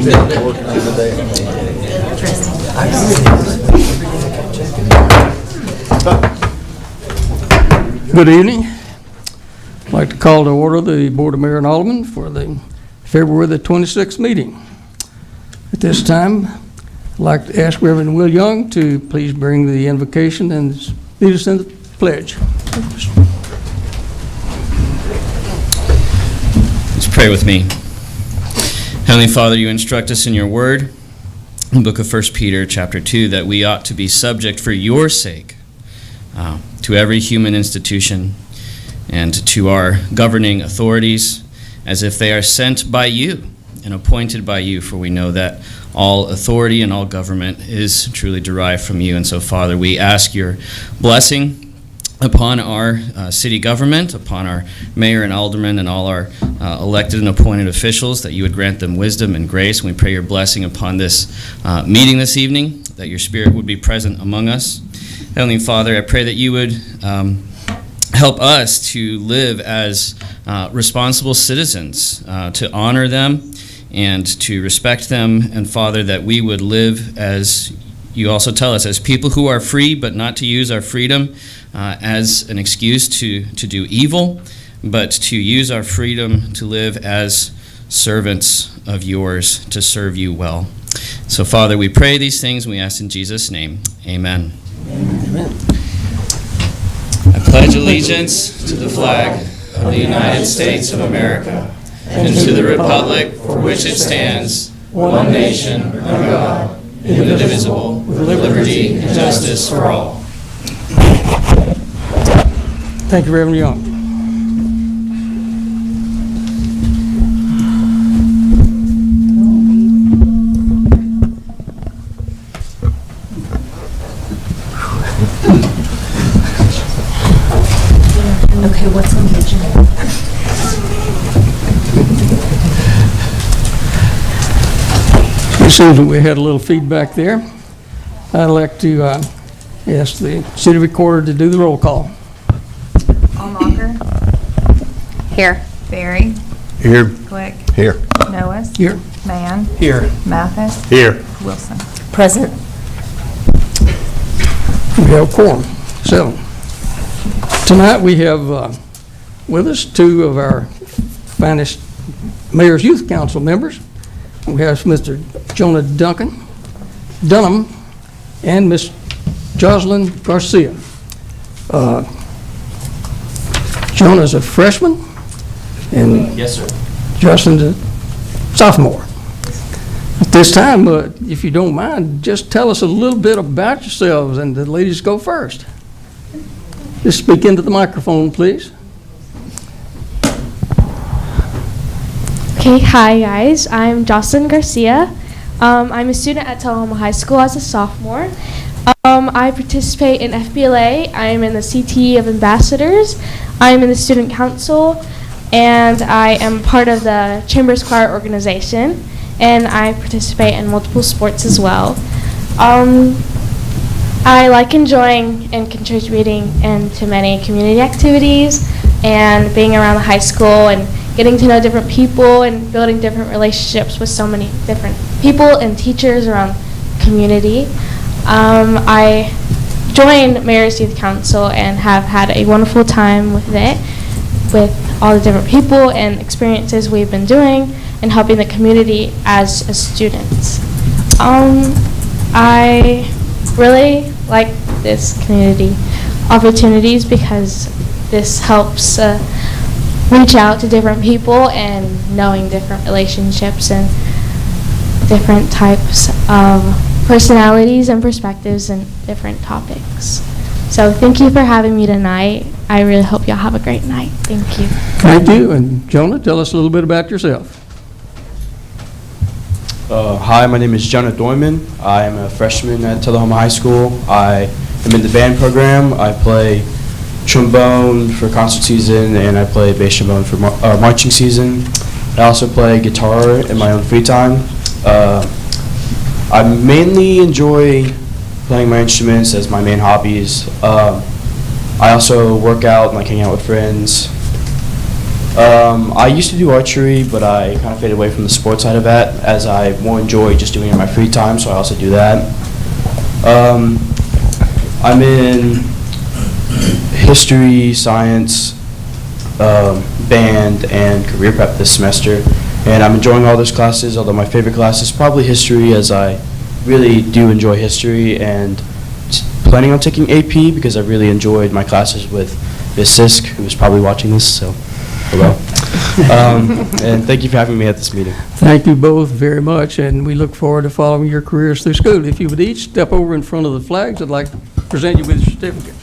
Good evening. I'd like to call to order the Board of Mayor and Aldermen for the February the 26th meeting. At this time, I'd like to ask Reverend Will Young to please bring the invocation and lead us in the pledge. Let's pray with me. Heavenly Father, you instruct us in your word, in the book of 1 Peter chapter 2, that we ought to be subject for your sake to every human institution and to our governing authorities as if they are sent by you and appointed by you, for we know that all authority and all government is truly derived from you. And so, Father, we ask your blessing upon our city government, upon our mayor and aldermen and all our elected and appointed officials, that you would grant them wisdom and grace. And we pray your blessing upon this meeting this evening, that your Spirit would be present among us. Heavenly Father, I pray that you would help us to live as responsible citizens, to honor them and to respect them. And Father, that we would live, as you also tell us, as people who are free, but not to use our freedom as an excuse to do evil, but to use our freedom to live as servants of yours, to serve you well. So, Father, we pray these things, and we ask in Jesus' name. Amen. Amen. I pledge allegiance to the flag of the United States of America and to the republic for which it stands, one nation, under God, indivisible, with liberty and justice for all. Thank you, Reverend Young. Okay, what's on the agenda? It seems that we had a little feedback there. I'd like to ask the city recorder to do the roll call. Allmacher. Here. Berry. Here. Glick. Here. Noes. Here. Mann. Here. Mathis. Here. Wilson. Present. We have a quorum, 7. Tonight we have with us 2 of our finest Mayor's Youth Council members. We have Mr. Jonah Dunham and Miss Jocelyn Garcia. Jonah's a freshman and Yes, sir. Jocelyn's a sophomore. At this time, if you don't mind, just tell us a little bit about yourselves, and the ladies go first. Just speak into the microphone, please. Okay, hi guys. I'm Jocelyn Garcia. I'm a student at Tullahoma High School as a sophomore. I participate in FBLA. I'm in the CTE of Ambassadors. I'm in the Student Council, and I am part of the Chambers Choir organization, and I participate in multiple sports as well. I like enjoying and contributing into many community activities and being around the high school and getting to know different people and building different relationships with so many different people and teachers around the community. I joined Mayor's Youth Council and have had a wonderful time with it, with all the different people and experiences we've been doing and helping the community as students. I really like this community opportunities because this helps reach out to different people and knowing different relationships and different types of personalities and perspectives and different topics. So thank you for having me tonight. I really hope y'all have a great night. Thank you. Thank you. And Jonah, tell us a little bit about yourself. Hi, my name is Jonah Doyman. I am a freshman at Tullahoma High School. I am in the band program. I play trombone for concert season, and I play bass trombone for marching season. I also play guitar in my own free time. I mainly enjoy playing my instruments as my main hobbies. I also work out and like hang out with friends. I used to do archery, but I kind of faded away from the sports side of that, as I more enjoy just doing it in my free time, so I also do that. I'm in history, science, band, and career prep this semester, and I'm enjoying all those classes, although my favorite class is probably history, as I really do enjoy history, and planning on taking AP because I really enjoyed my classes with Ms. Sisk, who is probably watching this, so hello. And thank you for having me at this meeting. Thank you both very much, and we look forward to following your careers through school. If you would each step over in front of the flags, I'd like to present you with your certificate.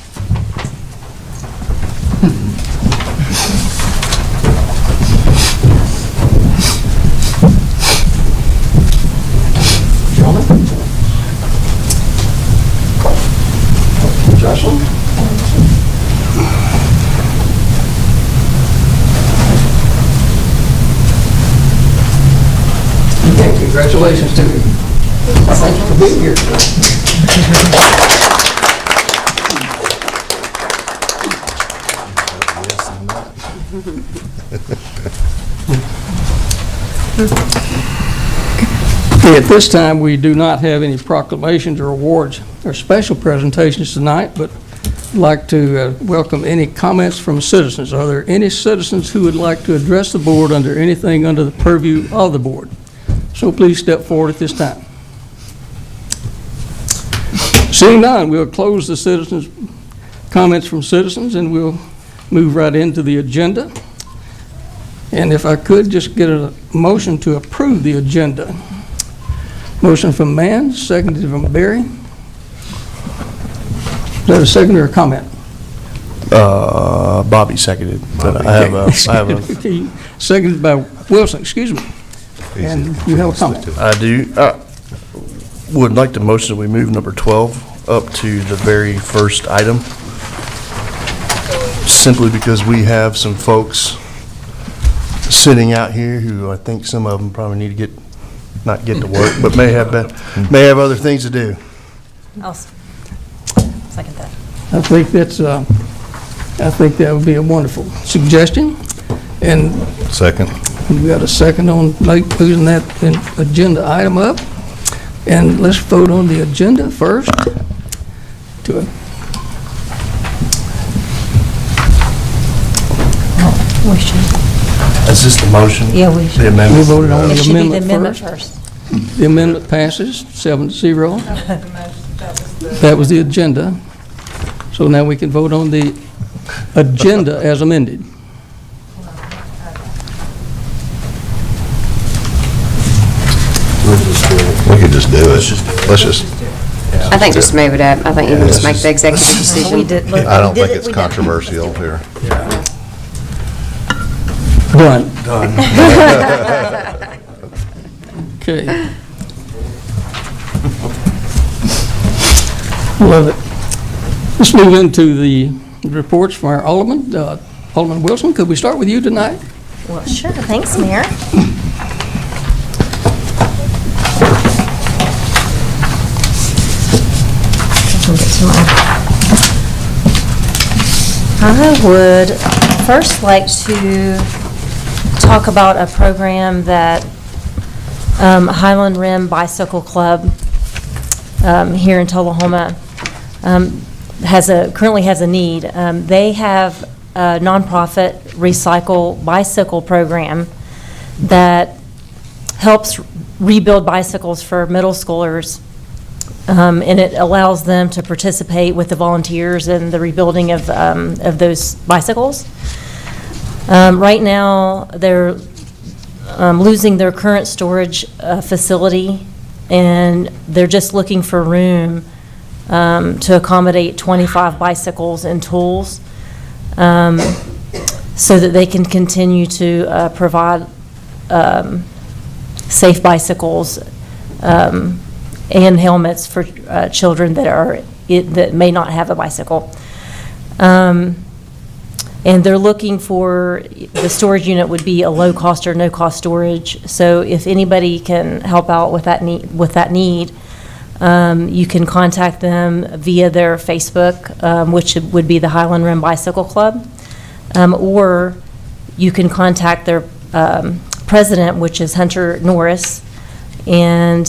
Jocelyn? Okay, congratulations to you. Thanks for being here. Okay, at this time, we do not have any proclamations or awards or special presentations tonight, but I'd like to welcome any comments from citizens. Are there any citizens who would like to address the board under anything under the purview of the board? So please step forward at this time. Seeing none, we'll close the citizens' comments from citizens, and we'll move right into the agenda. And if I could just get a motion to approve the agenda. Motion from Mann, seconded from Berry. Is that a second or a comment? Bobby seconded, but I have a Seconded by Wilson, excuse me. And you have a comment? I do. Would like to motion that we move number 12 up to the very first item, simply because we have some folks sitting out here who I think some of them probably need to not get to work, but may have other things to do. I'll second that. I think that would be a wonderful suggestion. And Second. we got a second on moving that agenda item up. And let's vote on the agenda first. We should. Is this the motion? Yeah, we should. The We amendment? voted on It the should be the amendment amendment first. first. The amendment passes 7-0. That was the agenda. So now we can vote on the agenda as amended. We could just do it. Let's just, I think just move it up. I think you can just make the executive We decision. did. Look, I don't we did think it, it's we did it. controversial here. Done. Done. Okay. Love it. Let's move into the reports from our Alderman. Alderman Wilson, could we start with you tonight? Well, sure. Thanks, Mayor. I would first like to talk about a program that Highland Rim Bicycle Club here in Tullahoma currently has a need. They have a nonprofit recycle bicycle program that helps rebuild bicycles for middle schoolers. And it allows them to participate with the volunteers in the rebuilding of those bicycles. Right now, they're losing their current storage facility, and they're just looking for room to accommodate 25 bicycles and tools so that they can continue to provide safe bicycles and helmets for children that may not have a bicycle. And they're looking for, the storage unit would be a low-cost or no-cost storage. So if anybody can help out with that need, you can contact them via their Facebook, which would be the Highland Rim Bicycle Club, or you can contact their president, which is Hunter Norris, and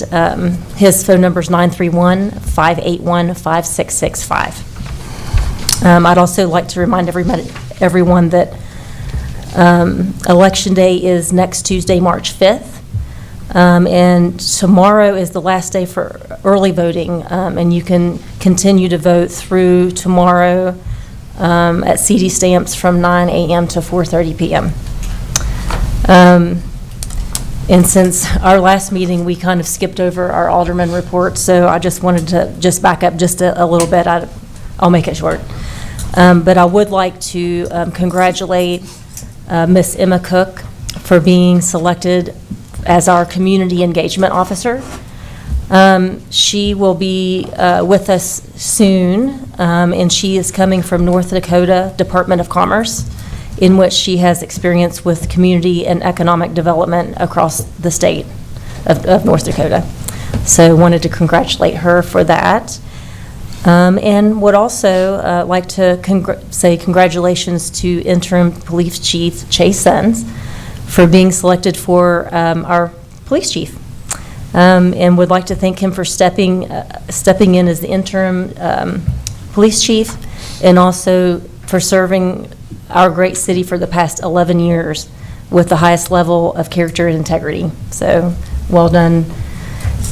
his phone number is 931-581-5665. I'd also like to remind everyone that Election Day is next Tuesday, March 5th. And tomorrow is the last day for early voting, and you can continue to vote through tomorrow at CD Stamps from 9 a.m. to 4:30 p.m. And since our last meeting, we kind of skipped over our alderman report, so I just wanted to just back up just a little bit. I'll make it short. But I would like to congratulate Miss Emma Cook for being selected as our Community Engagement Officer. She will be with us soon, and she is coming from North Dakota Department of Commerce, in which she has experience with community and economic development across the state of North Dakota. So wanted to congratulate her for that. And would also like to say congratulations to Interim Police Chief Chase Sons for being selected for our police chief. And would like to thank him for stepping in as the interim police chief, and also for serving our great city for the past 11 years with the highest level of character and integrity. So well done,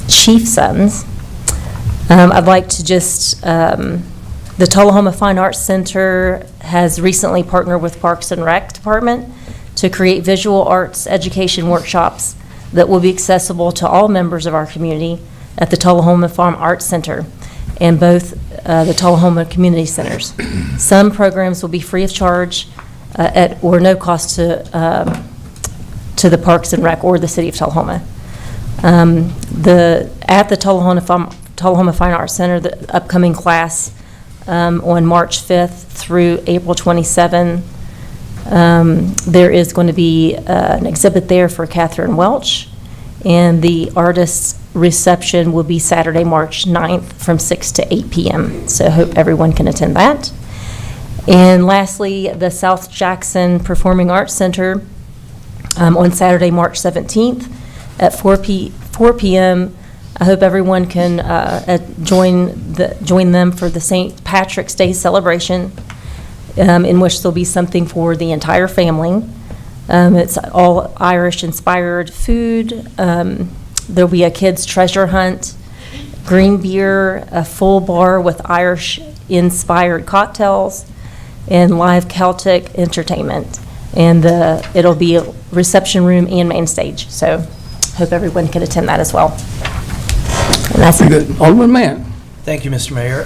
Chief Sons. I'd like to just, the Tullahoma Fine Arts Center has recently partnered with Parks and Rec Department to create visual arts education workshops that will be accessible to all members of our community at the Tullahoma Fine Arts Center and both the Tullahoma Community Centers. Some programs will be free of charge or no cost to the Parks and Rec or the City of Tullahoma. At the Tullahoma Fine Arts Center, the upcoming class on March 5th through April 27th, there is going to be an exhibit there for Catherine Welch, and the artist's reception will be Saturday, March 9th from 6 to 8 p.m. So I hope everyone can attend that. And lastly, the South Jackson Performing Arts Center on Saturday, March 17th at 4 p.m. I hope everyone can join them for the St. Patrick's Day celebration, in which there'll be something for the entire family. It's all Irish-inspired food. There'll be a kids' treasure hunt, green beer, a full bar with Irish-inspired cocktails, and live Celtic entertainment. And it'll be a reception room and main stage. So hope everyone can attend that as well. And that's it. Good. Alderman Mann. Thank you, Mr. Mayor.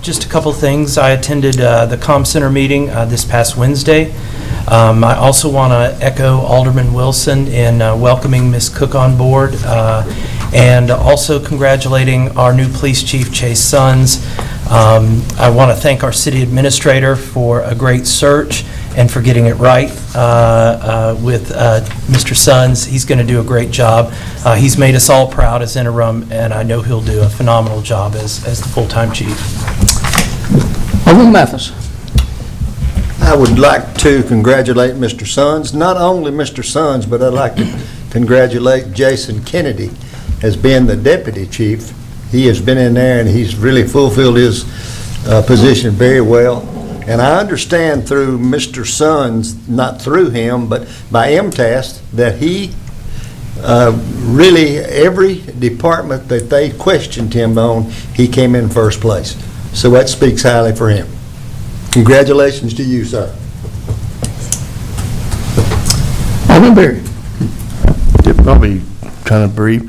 Just a couple things. I attended the Com Center meeting this past Wednesday. I also want to echo Alderman Wilson in welcoming Ms. Cook on board, and also congratulating our new police chief, Chase Sons. I want to thank our city administrator for a great search and for getting it right with Mr. Sons. He's going to do a great job. He's made us all proud as interim, and I know he'll do a phenomenal job as the full-time chief. Alderman Mathis. I would like to congratulate Mr. Sons, not only Mr. Sons, but I'd like to congratulate Jason Kennedy as being the deputy chief. He has been in there and he's really fulfilled his position very well. And I understand through Mr. Sons, not through him, but by MTAS, that he really, every department that they questioned him on, he came in first place. So that speaks highly for him. Congratulations to you, sir. Alderman Berry. I'll be kind of brief.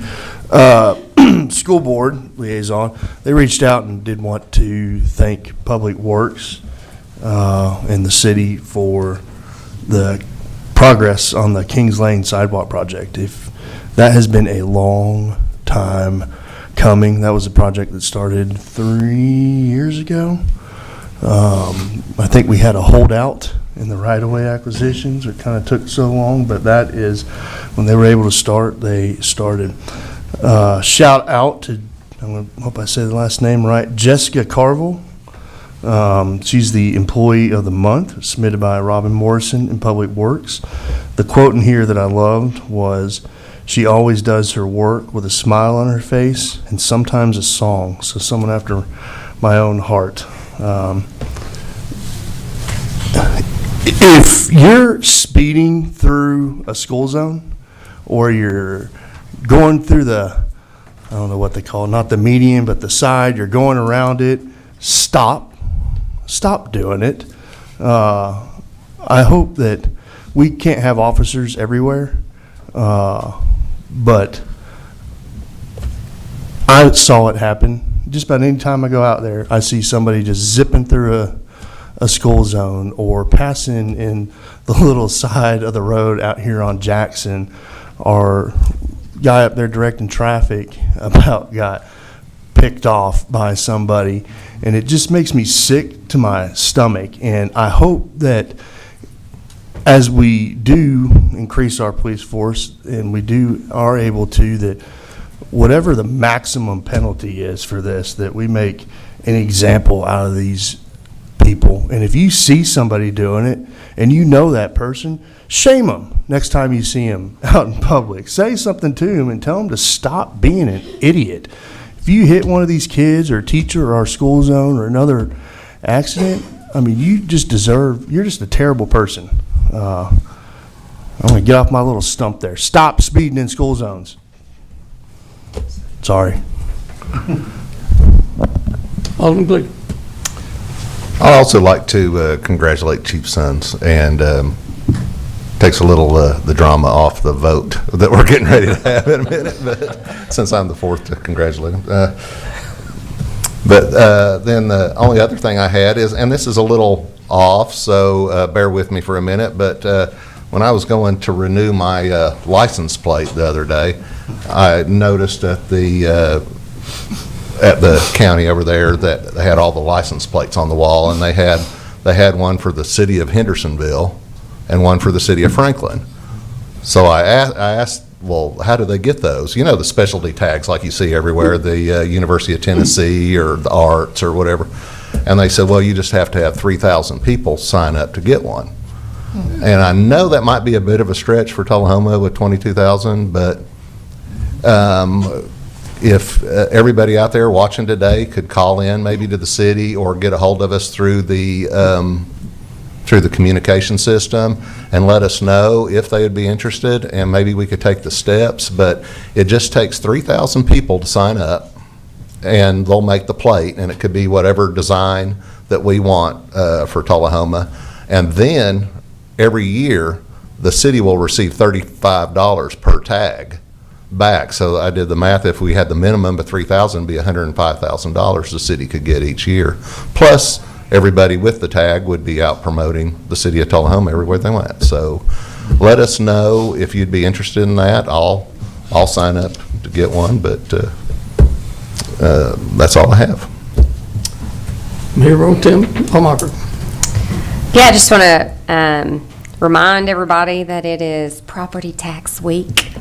School board liaison, they reached out and did want to thank Public Works in the city for the progress on the Kings Lane sidewalk project. If that has been a long time coming. That was a project that started 3 years ago. I think we had a holdout in the right-of-way acquisitions. It kind of took so long, but that is when they were able to start, they started. Shout out to, I hope I say the last name right, Jessica Carville She's the Employee of the Month, submitted by Robin Morrison in Public Works. The quote in here that I loved was, "She always does her work with a smile on her face and sometimes a song." So someone after my own heart. If you're speeding through a school zone, or you're going through the, I don't know what they call it, not the median, but the side, you're going around it, stop doing it. I hope that we can't have officers everywhere, but I saw it happen. Just about any time I go out there, I see somebody just zipping through a school zone or passing in the little side of the road out here on Jackson, or guy up there directing traffic about got picked off by somebody, and it just makes me sick to my stomach. And I hope that as we do increase our police force, and we are able to, that whatever the maximum penalty is for this, that we make an example out of these people. And if you see somebody doing it and you know that person, shame them next time you see him out in public. Say something to him and tell him to stop being an idiot. If you hit one of these kids or a teacher or our school zone or another accident, I mean, you're just a terrible person. I'm going to get off my little stump there. Stop speeding in school zones. Sorry. Alderman Glee. I'd also like to congratulate Chief Sons, and takes a little the drama off the vote that we're getting ready to have in a minute, but since I'm the fourth to congratulate him. But then the only other thing I had is, and this is a little off, so bear with me for a minute, but when I was going to renew my license plate the other day, I noticed at the county over there that they had all the license plates on the wall, and they had one for the city of Hendersonville and one for the city of Franklin. So I asked, well, how do they get those? You know, the specialty tags like you see everywhere, the University of Tennessee or the Arts or whatever. And they said, well, you just have to have 3,000 people sign up to get one. And I know that might be a bit of a stretch for Tullahoma with 22,000, but if everybody out there watching today could call in maybe to the city or get a hold of us through the communication system and let us know if they would be interested, and maybe we could take the steps. But it just takes 3,000 people to sign up, and they'll make the plate, and it could be whatever design that we want for Tullahoma. And then every year the city will receive $35 per tag back. So I did the math. If we had the minimum of 3,000, it'd be $105,000 the city could get each year. Plus, everybody with the tag would be out promoting the city of Tullahoma everywhere they went. So let us know if you'd be interested in that. I'll sign up to get one, but that's all I have. Mayor Pro Tem Hallmarker. Yeah, I just want to remind everybody that it is property tax week,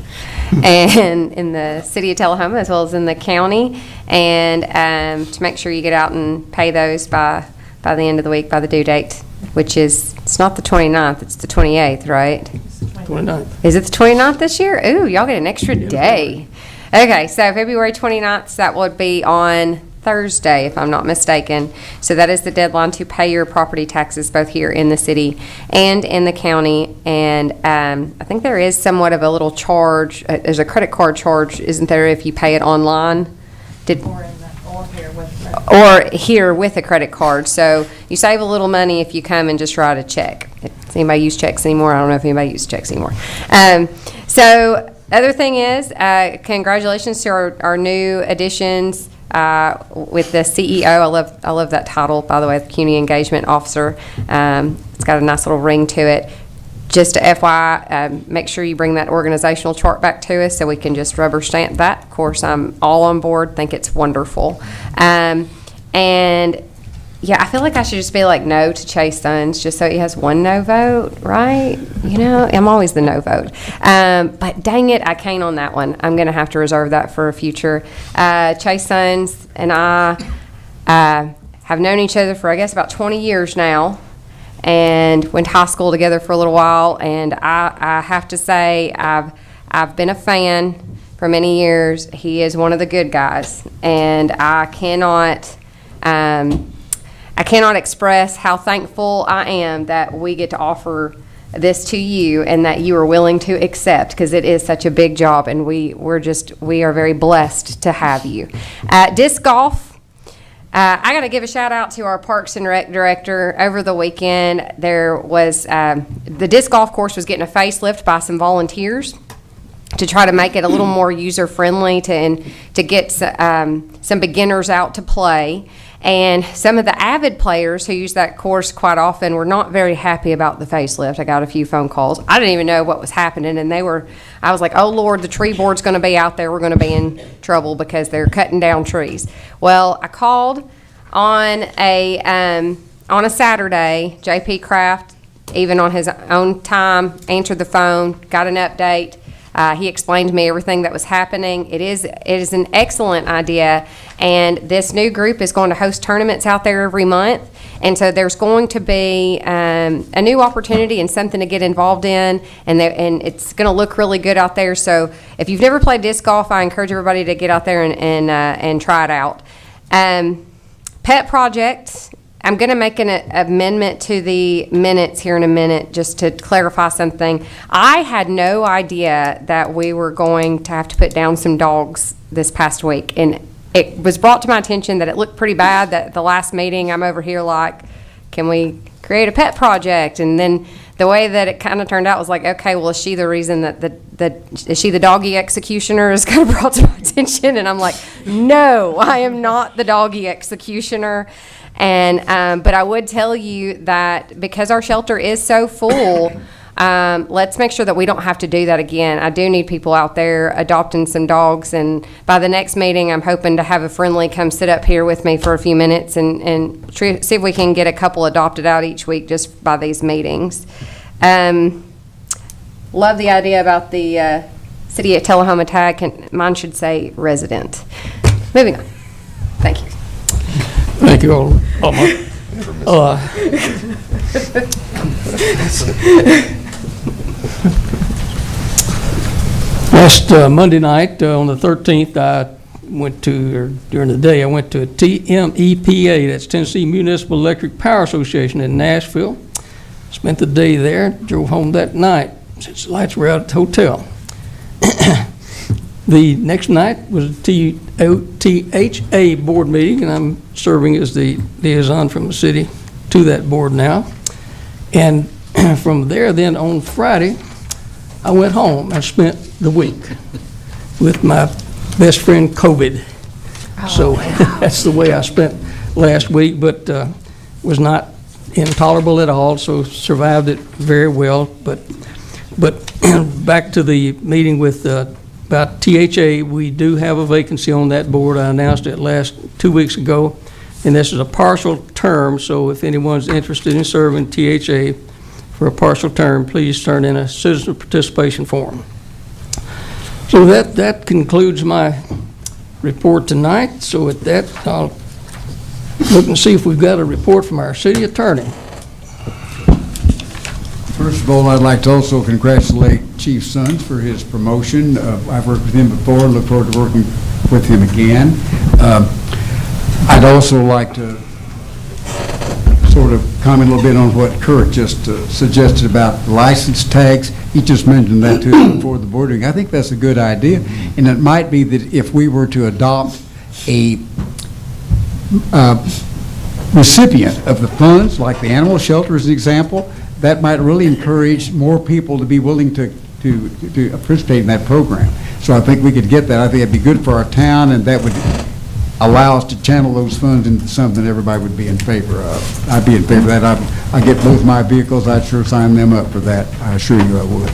and in the city of Tullahoma as well as in the county, and to make sure you get out and pay those by the end of the week, by the due date, which is, it's not the 29th, it's the 28th, right? 29th. Is it the 29th this year? Ooh, y'all get an extra day. Okay, so February 29th, so that would be on Thursday, if I'm not mistaken. So that is the deadline to pay your property taxes, both here in the city and in the county. And I think there is somewhat of a little charge. There's a credit card charge, isn't there, if you pay it online? Or here with a credit card. So you save a little money if you come and just write a check. Does anybody use checks anymore? I don't know if anybody uses checks anymore. So other thing is, congratulations to our new additions with the CEO. I love that title, by the way, the Community Engagement Officer. It's got a nice little ring to it. Just to FYI, make sure you bring that organizational chart back to us so we can just rubber stamp that. Of course, I'm all on board, think it's wonderful. And yeah, I feel like I should just be like no to Chase Sons just so he has one no vote, right? You know, I'm always the no vote. But dang it, I can't on that one. I'm going to have to reserve that for a future. Chase Sons and I have known each other for, I guess, about 20 years now, and went to high school together for a little while. And I have to say, I've been a fan for many years. He is one of the good guys, and I cannot express how thankful I am that we get to offer this to you and that you are willing to accept, because it is such a big job, and we are very blessed to have you. Disc golf. I got to give a shout out to our Parks and Rec director. Over the weekend, there was the disc golf course was getting a facelift by some volunteers to try to make it a little more user friendly to get some beginners out to play. And some of the avid players who use that course quite often were not very happy about the facelift. I got a few phone calls. I didn't even know what was happening, and I was like, oh Lord, the tree board's going to be out there. We're going to be in trouble because they're cutting down trees. Well, I called on a Saturday. JP Kraft, even on his own time, answered the phone, got an update. He explained to me everything that was happening. It is an excellent idea, and this new group is going to host tournaments out there every month, and so there's going to be a new opportunity and something to get involved in, and it's going to look really good out there. So if you've never played disc golf, I encourage everybody to get out there and try it out. Pet project. I'm going to make an amendment to the minutes here in a minute just to clarify something. I had no idea that we were going to have to put down some dogs this past week. And it was brought to my attention that it looked pretty bad that the last meeting I'm over here like, can we create a pet project? And then the way that it kind of turned out was like, okay, well, is she the reason is she the doggy executioner is kind of brought to my attention? And I'm like, no, I am not the doggy executioner. And but I would tell you that because our shelter is so full, let's make sure that we don't have to do that again. I do need people out there adopting some dogs, and by the next meeting, I'm hoping to have a friendly come sit up here with me for a few minutes and see if we can get a couple adopted out each week just by these meetings. Love the idea about the City of Tullahoma tag. Mine should say resident. Moving on. Thank you. Thank you all. Last Monday night, on the 13th, during the day, I went to a TMEPA, that's Tennessee Municipal Electric Power Association in Nashville. Spent the day there, drove home that night since the lights were out at the hotel. The next night was a THA board meeting, and I'm serving as the liaison from the city to that board now. And from there, then on Friday, I went home and spent the week with my best friend, COVID. So that's the way I spent last week, but was not intolerable at all, so survived it very well. But back to the meeting with about THA, we do have a vacancy on that board. I announced it 2 weeks ago, and this is a partial term, so if anyone's interested in serving THA for a partial term, please turn in a citizen participation form. So that concludes my report tonight. So with that, I'll look and see if we've got a report from our city attorney. First of all, I'd like to also congratulate Chief Sons for his promotion. I've worked with him before, look forward to working with him again. I'd also like to sort of comment a little bit on what Kurt just suggested about license tags. He just mentioned that too before the boarding. I think that's a good idea, and it might be that if we were to adopt a recipient of the funds, like the animal shelter as an example, that might really encourage more people to be willing to participate in that program. So I think we could get that. I think it'd be good for our town, and that would allow us to channel those funds into something everybody would be in favor of. I'd be in favor of that. I get both my vehicles. I'd sure sign them up for that. I assure you I would.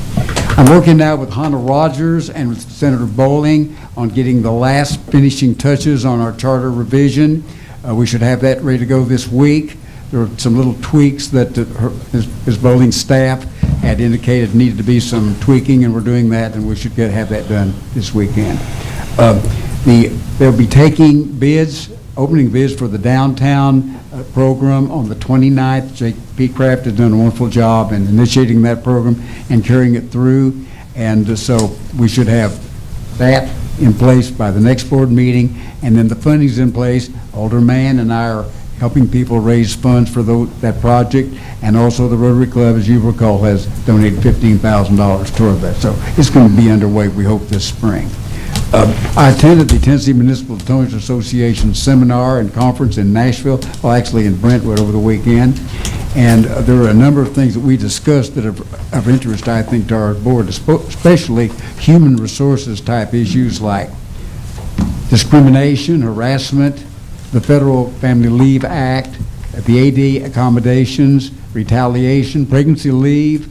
I'm working now with Hannah Rogers and with Senator Bowling on getting the last finishing touches on our charter revision. We should have that ready to go this week. There are some little tweaks that Ms. Bowling's staff had indicated needed to be some tweaking, and we're doing that, and we should have that done this weekend. They'll be taking bids opening bids for the downtown program on the 29th. Jake P. Kraft has done a wonderful job in initiating that program and carrying it through. And so we should have that in place by the next board meeting. And then the funding's in place. Alderman and I are helping people raise funds for that project. And also the Rotary Club, as you recall, has donated $15,000 toward that. So it's going to be underway, we hope, this spring. I attended the Tennessee Municipal Towing Association seminar and conference in Nashville, well, actually in Brentwood over the weekend. And there were a number of things that we discussed that are of interest, I think, to our board, especially human resources type issues like discrimination, harassment, the Federal Family Leave Act, the AD accommodations, retaliation, pregnancy leave,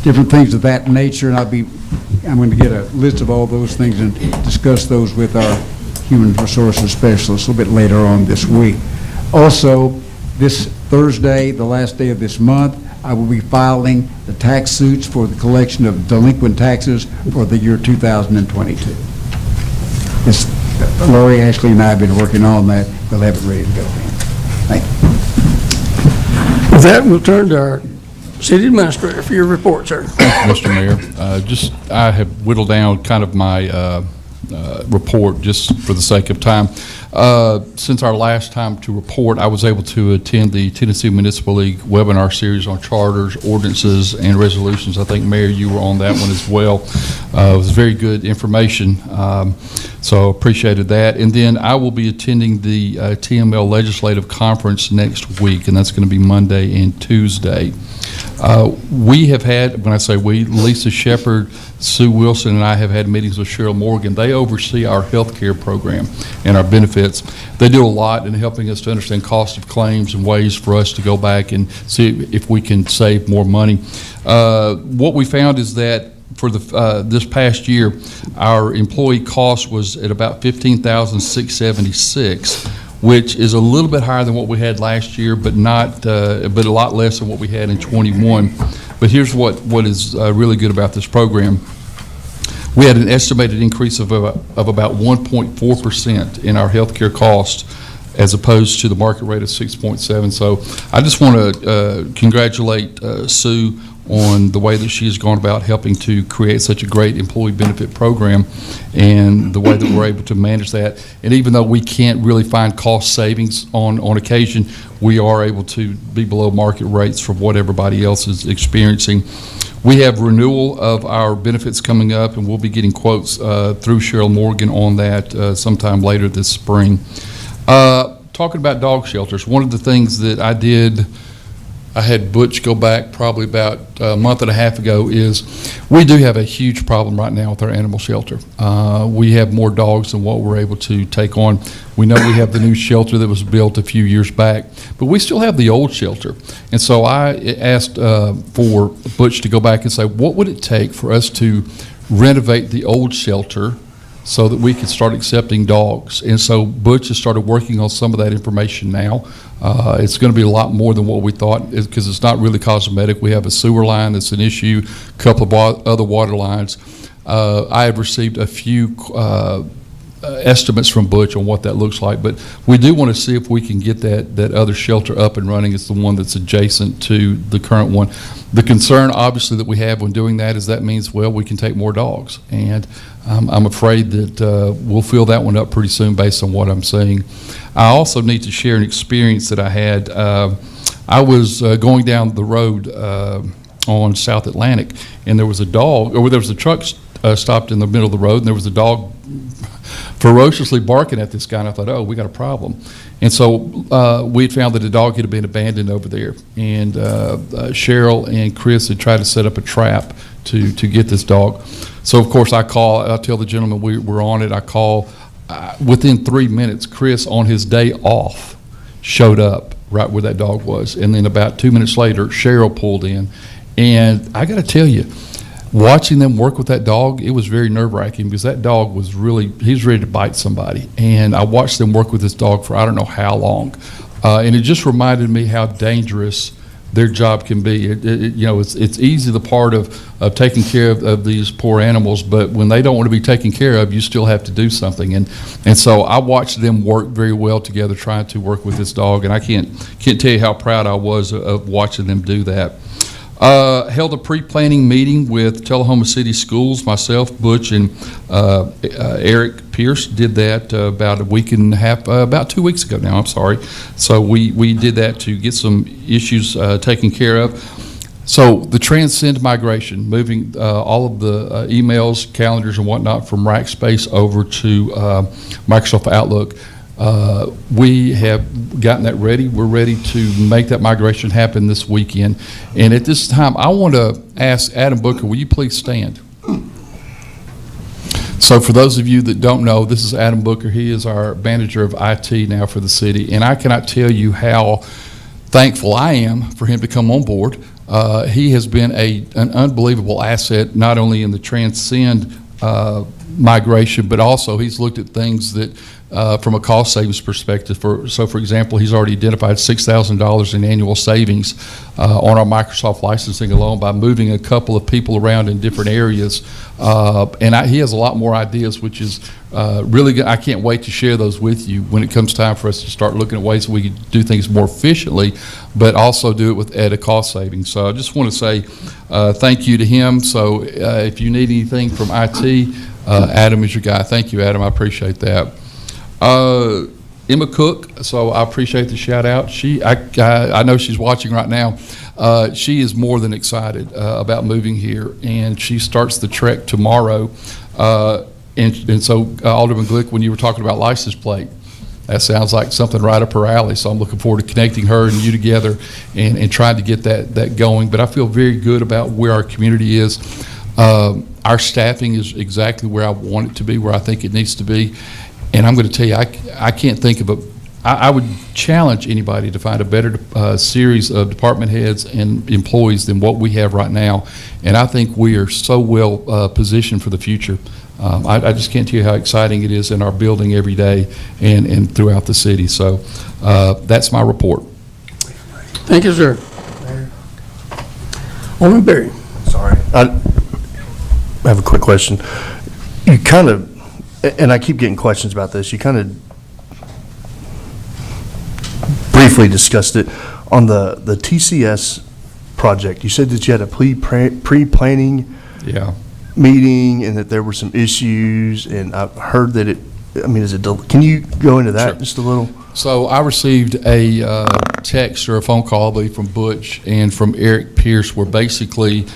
different things of that nature. And I'm going to get a list of all those things and discuss those with our human resources specialists a little bit later on this week. Also, this Thursday, the last day of this month, I will be filing the tax suits for the collection of delinquent taxes for the year 2022. Lori, Ashley, and I have been working on that. We'll have it ready to go. Thank you. With that, we'll turn to our city administrator for your report, sir. Thank you, Mr. Mayor. I have whittled down kind of my report just for the sake of time. Since our last time to report, I was able to attend the Tennessee Municipal League webinar series on charters, ordinances, and resolutions. I think, Mayor, you were on that one as well. It was very good information, so appreciated that. And then I will be attending the TML Legislative Conference next week, and that's going to be Monday and Tuesday. We have had, when I say we, Lisa Shepard, Sue Wilson, and I have had meetings with Cheryl Morgan. They oversee our health care program and our benefits. They do a lot in helping us to understand cost of claims and ways for us to go back and see if we can save more money. What we found is that for this past year, our employee cost was at about $15,676, which is a little bit higher than what we had last year, but not, but a lot less than what we had in '21. But here's what is really good about this program. We had an estimated increase of about 1.4% in our healthcare costs, as opposed to the market rate of 6.7. So I just want to congratulate Sue on the way that she has gone about helping to create such a great employee benefit program and the way that we're able to manage that. And even though we can't really find cost savings on occasion, we are able to be below market rates for what everybody else is experiencing. We have renewal of our benefits coming up, and we'll be getting quotes through Cheryl Morgan on that sometime later this spring. Talking about dog shelters, one of the things that I had Butch go back probably about a month and a half ago, is we do have a huge problem right now with our animal shelter. We have more dogs than what we're able to take on. We know we have the new shelter that was built a few years back, but we still have the old shelter. And so I asked for Butch to go back and say, what would it take for us to renovate the old shelter so that we could start accepting dogs? And so Butch has started working on some of that information now. It's going to be a lot more than what we thought, because it's not really cosmetic. We have a sewer line that's an issue, a couple of other water lines. I have received a few estimates from Butch on what that looks like, but we do want to see if we can get that other shelter up and running. It's the one that's adjacent to the current one. The concern, obviously, that we have when doing that is that means, well, we can take more dogs, and I'm afraid that we'll fill that one up pretty soon based on what I'm seeing. I also need to share an experience that I had. I was going down the road on South Atlantic, and there was a dog, or there was a truck stopped in the middle of the road, and there was a dog ferociously barking at this guy, and I thought, oh, we got a problem. And so we had found that the dog had been abandoned over there, and Cheryl and Chris had tried to set up a trap to get this dog. So of course I tell the gentleman we're on it. I call. Within 3 minutes, Chris, on his day off, showed up right where that dog was. And then about 2 minutes later, Cheryl pulled in. And I got to tell you, watching them work with that dog, it was very nerve-wracking, because that dog was he was ready to bite somebody. And I watched them work with this dog for I don't know how long. And it just reminded me how dangerous their job can be. It's easy the part of taking care of these poor animals, but when they don't want to be taken care of, you still have to do something. And so I watched them work very well together, trying to work with this dog, and I can't tell you how proud I was of watching them do that. Held a pre-planning meeting with Tullahoma City Schools. Myself, Butch, and Eric Pierce did that about a week and a half, about 2 weeks ago now, I'm sorry. So we did that to get some issues taken care of. So the Transcend migration, moving all of the emails, calendars, and whatnot from Rackspace over to Microsoft Outlook. We have gotten that ready. We're ready to make that migration happen this weekend. And at this time, I want to ask Adam Booker, will you please stand? So for those of you that don't know, this is Adam Booker. He is our manager of IT now for the city. And I cannot tell you how thankful I am for him to come on board. He has been an unbelievable asset, not only in the Transcend migration, but also he's looked at things that from a cost savings perspective. So for example, he's already identified $6,000 in annual savings on our Microsoft licensing alone by moving a couple of people around in different areas. And he has a lot more ideas, which is really good. I can't wait to share those with you when it comes time for us to start looking at ways that we can do things more efficiently, but also do it at a cost savings. So I just want to say thank you to him. So if you need anything from IT, Adam is your guy. Thank you, Adam. I appreciate that. Emma Cook, so I appreciate the shout out. I know she's watching right now. She is more than excited about moving here, and she starts the trek tomorrow. And so, Alderman Glick, when you were talking about license plate, that sounds like something right up her alley. So I'm looking forward to connecting her and you together and trying to get that going. But I feel very good about where our community is. Our staffing is exactly where I want it to be, where I think it needs to be. And I'm going to tell you, I can't think of I would challenge anybody to find a better series of department heads and employees than what we have right now. And I think we are so well positioned for the future. I just can't tell you how exciting it is in our building every day and throughout the city. So that's my report. Thank you, sir. Alderman Berry. Sorry. I have a quick question. You kind of, and I keep getting questions about this, you kind of briefly discussed it on the TCS project. You said that you had a pre-planning meeting and that there were some issues, and I've heard that can you go into that just a little? So I received a text or a phone call, I believe, from Butch and from Eric Pierce, where basically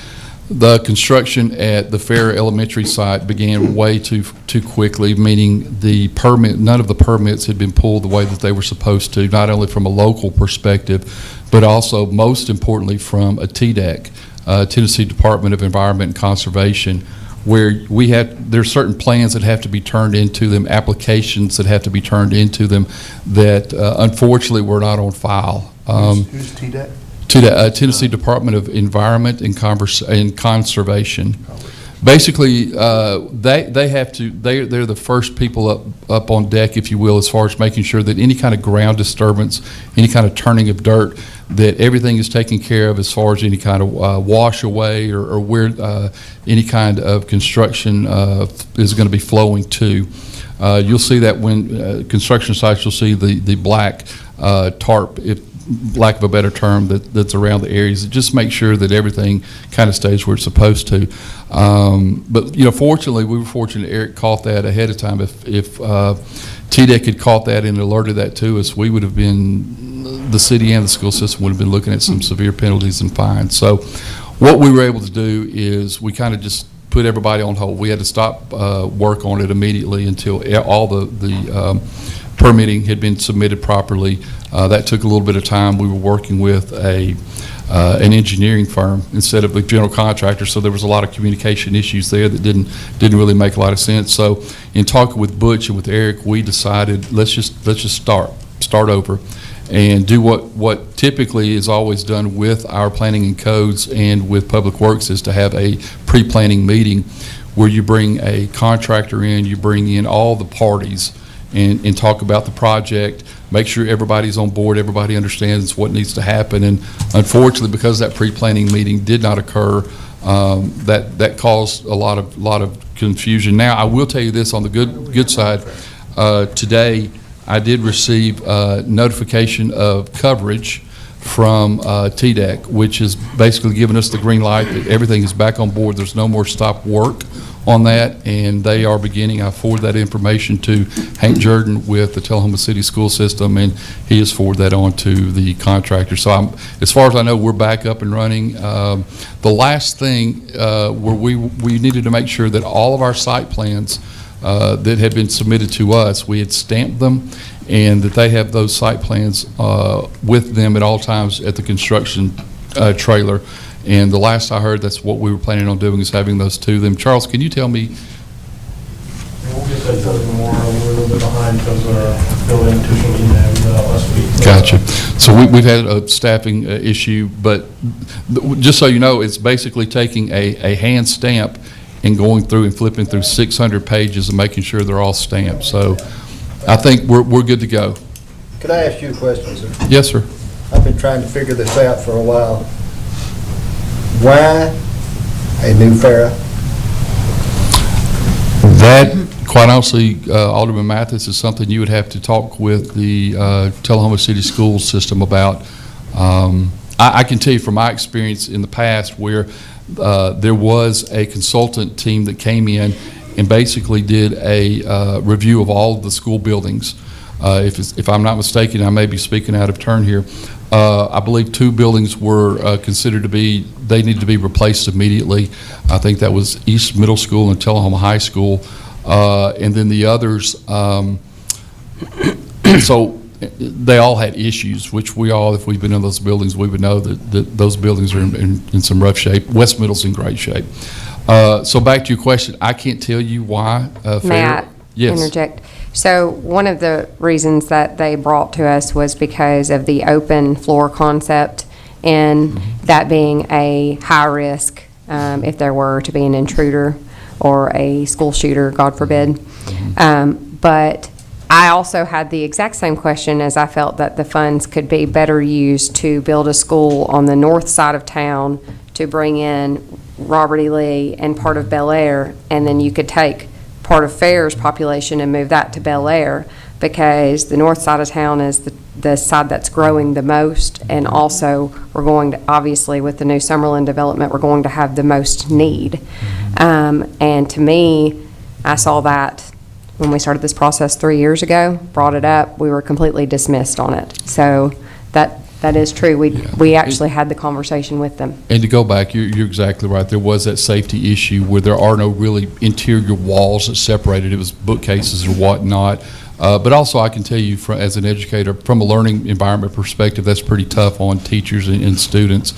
the construction at the Fair Elementary site began way too quickly, meaning none of the permits had been pulled the way that they were supposed to, not only from a local perspective, but also, most importantly, from a TDEC, Tennessee Department of Environment and Conservation, where there's certain plans that have to be turned into them, applications that have to be turned into them that unfortunately were not on file. Who's TDEC? To the Tennessee Department of Environment and Conservation. Basically, they're the first people up on deck, if you will, as far as making sure that any kind of ground disturbance, any kind of turning of dirt, that everything is taken care of as far as any kind of wash away or where any kind of construction is going to be flowing to. You'll see that when construction sites, you'll see the black tarp, if lack of a better term, that's around the areas. It just make sure that everything kind of stays where it's supposed to. But fortunately, we were fortunate Eric caught that ahead of time. If TDEC had caught that and alerted that to us, we would have been, the city and the school system would have been looking at some severe penalties and fines. So what we were able to do is we kind of just put everybody on hold. We had to stop work on it immediately until all the permitting had been submitted properly. That took a little bit of time. We were working with an engineering firm instead of a general contractor, so there was a lot of communication issues there that didn't really make a lot of sense. So in talking with Butch and with Eric, we decided let's just start over and do what typically is always done with our planning and codes and with Public Works, is to have a pre-planning meeting where you bring a contractor in, you bring in all the parties, and talk about the project, make sure everybody's on board, everybody understands what needs to happen. And unfortunately, because that pre-planning meeting did not occur, that caused a lot of confusion. Now, I will tell you this on the good side. Today, I did receive notification of coverage from TDEC, which is basically giving us the green light that everything is back on board. There's no more stop work on that, and they are beginning. I forwarded that information to Hank Jordan with the Tullahoma City School System, and he has forwarded that on to the contractor. So as far as I know, we're back up and running. The last thing where we needed to make sure that all of our site plans that had been submitted to us, we had stamped them, and that they have those site plans with them at all times at the construction trailer. And the last I heard, that's what we were planning on doing, is having those to them. Charles, can you tell me? We'll get that done tomorrow. We're a little bit behind because building tuition email last week. Gotcha. So we've had a staffing issue, but just so you know, it's basically taking a hand stamp and going through and flipping through 600 pages and making sure they're all stamped. So I think we're good to go. Could I ask you a question, sir? Yes, sir. I've been trying to figure this out for a while. Why a new Farrah? That, quite honestly, Alderman Mathis, is something you would have to talk with the Tullahoma City School System about. I can tell you from my experience in the past where there was a consultant team that came in and basically did a review of all of the school buildings. If I'm not mistaken, I may be speaking out of turn here. I believe 2 buildings were considered to be, they needed to be replaced immediately. I think that was East Middle School and Tullahoma High School. And then the others, so they all had issues, which we all, if we've been in those buildings, we would know that those buildings are in some rough shape. West Middle's in great shape. So back to your question, I can't tell you why. May I Yes. interject? So one of the reasons that they brought to us was because of the open floor concept, and that being a high risk if there were to be an intruder or a school shooter, God forbid. But I also had the exact same question, as I felt that the funds could be better used to build a school on the north side of town to bring in Robert E. Lee and part of Bel Air, and then you could take part of Fair's population and move that to Bel Air, because the north side of town is the side that's growing the most, and also we're going to, obviously with the new Summerlin development, we're going to have the most need. And to me, I saw that when we started this process 3 years ago, brought it up, we were completely dismissed on it. So that is true. We actually had the conversation with them. And to go back, you're exactly right. There was that safety issue where there are no really interior walls that separated. It was bookcases or whatnot. But also, I can tell you, as an educator, from a learning environment perspective, that's pretty tough on teachers and students.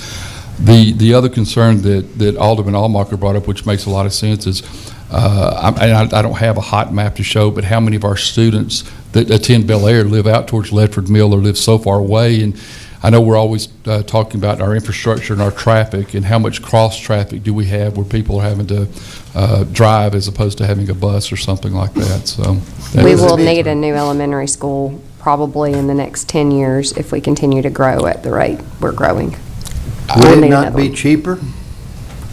The other concern that Alderman Allmacher brought up, which makes a lot of sense, is I don't have a hot map to show, but how many of our students that attend Bel Air live out towards Ledford Mill or live so far away? And I know we're always talking about our infrastructure and our traffic, and how much cross traffic do we have where people are having to drive as opposed to having a bus or something like that. So we will need a new elementary school probably in the next 10 years if we continue to grow at the rate we're growing. Would it not be cheaper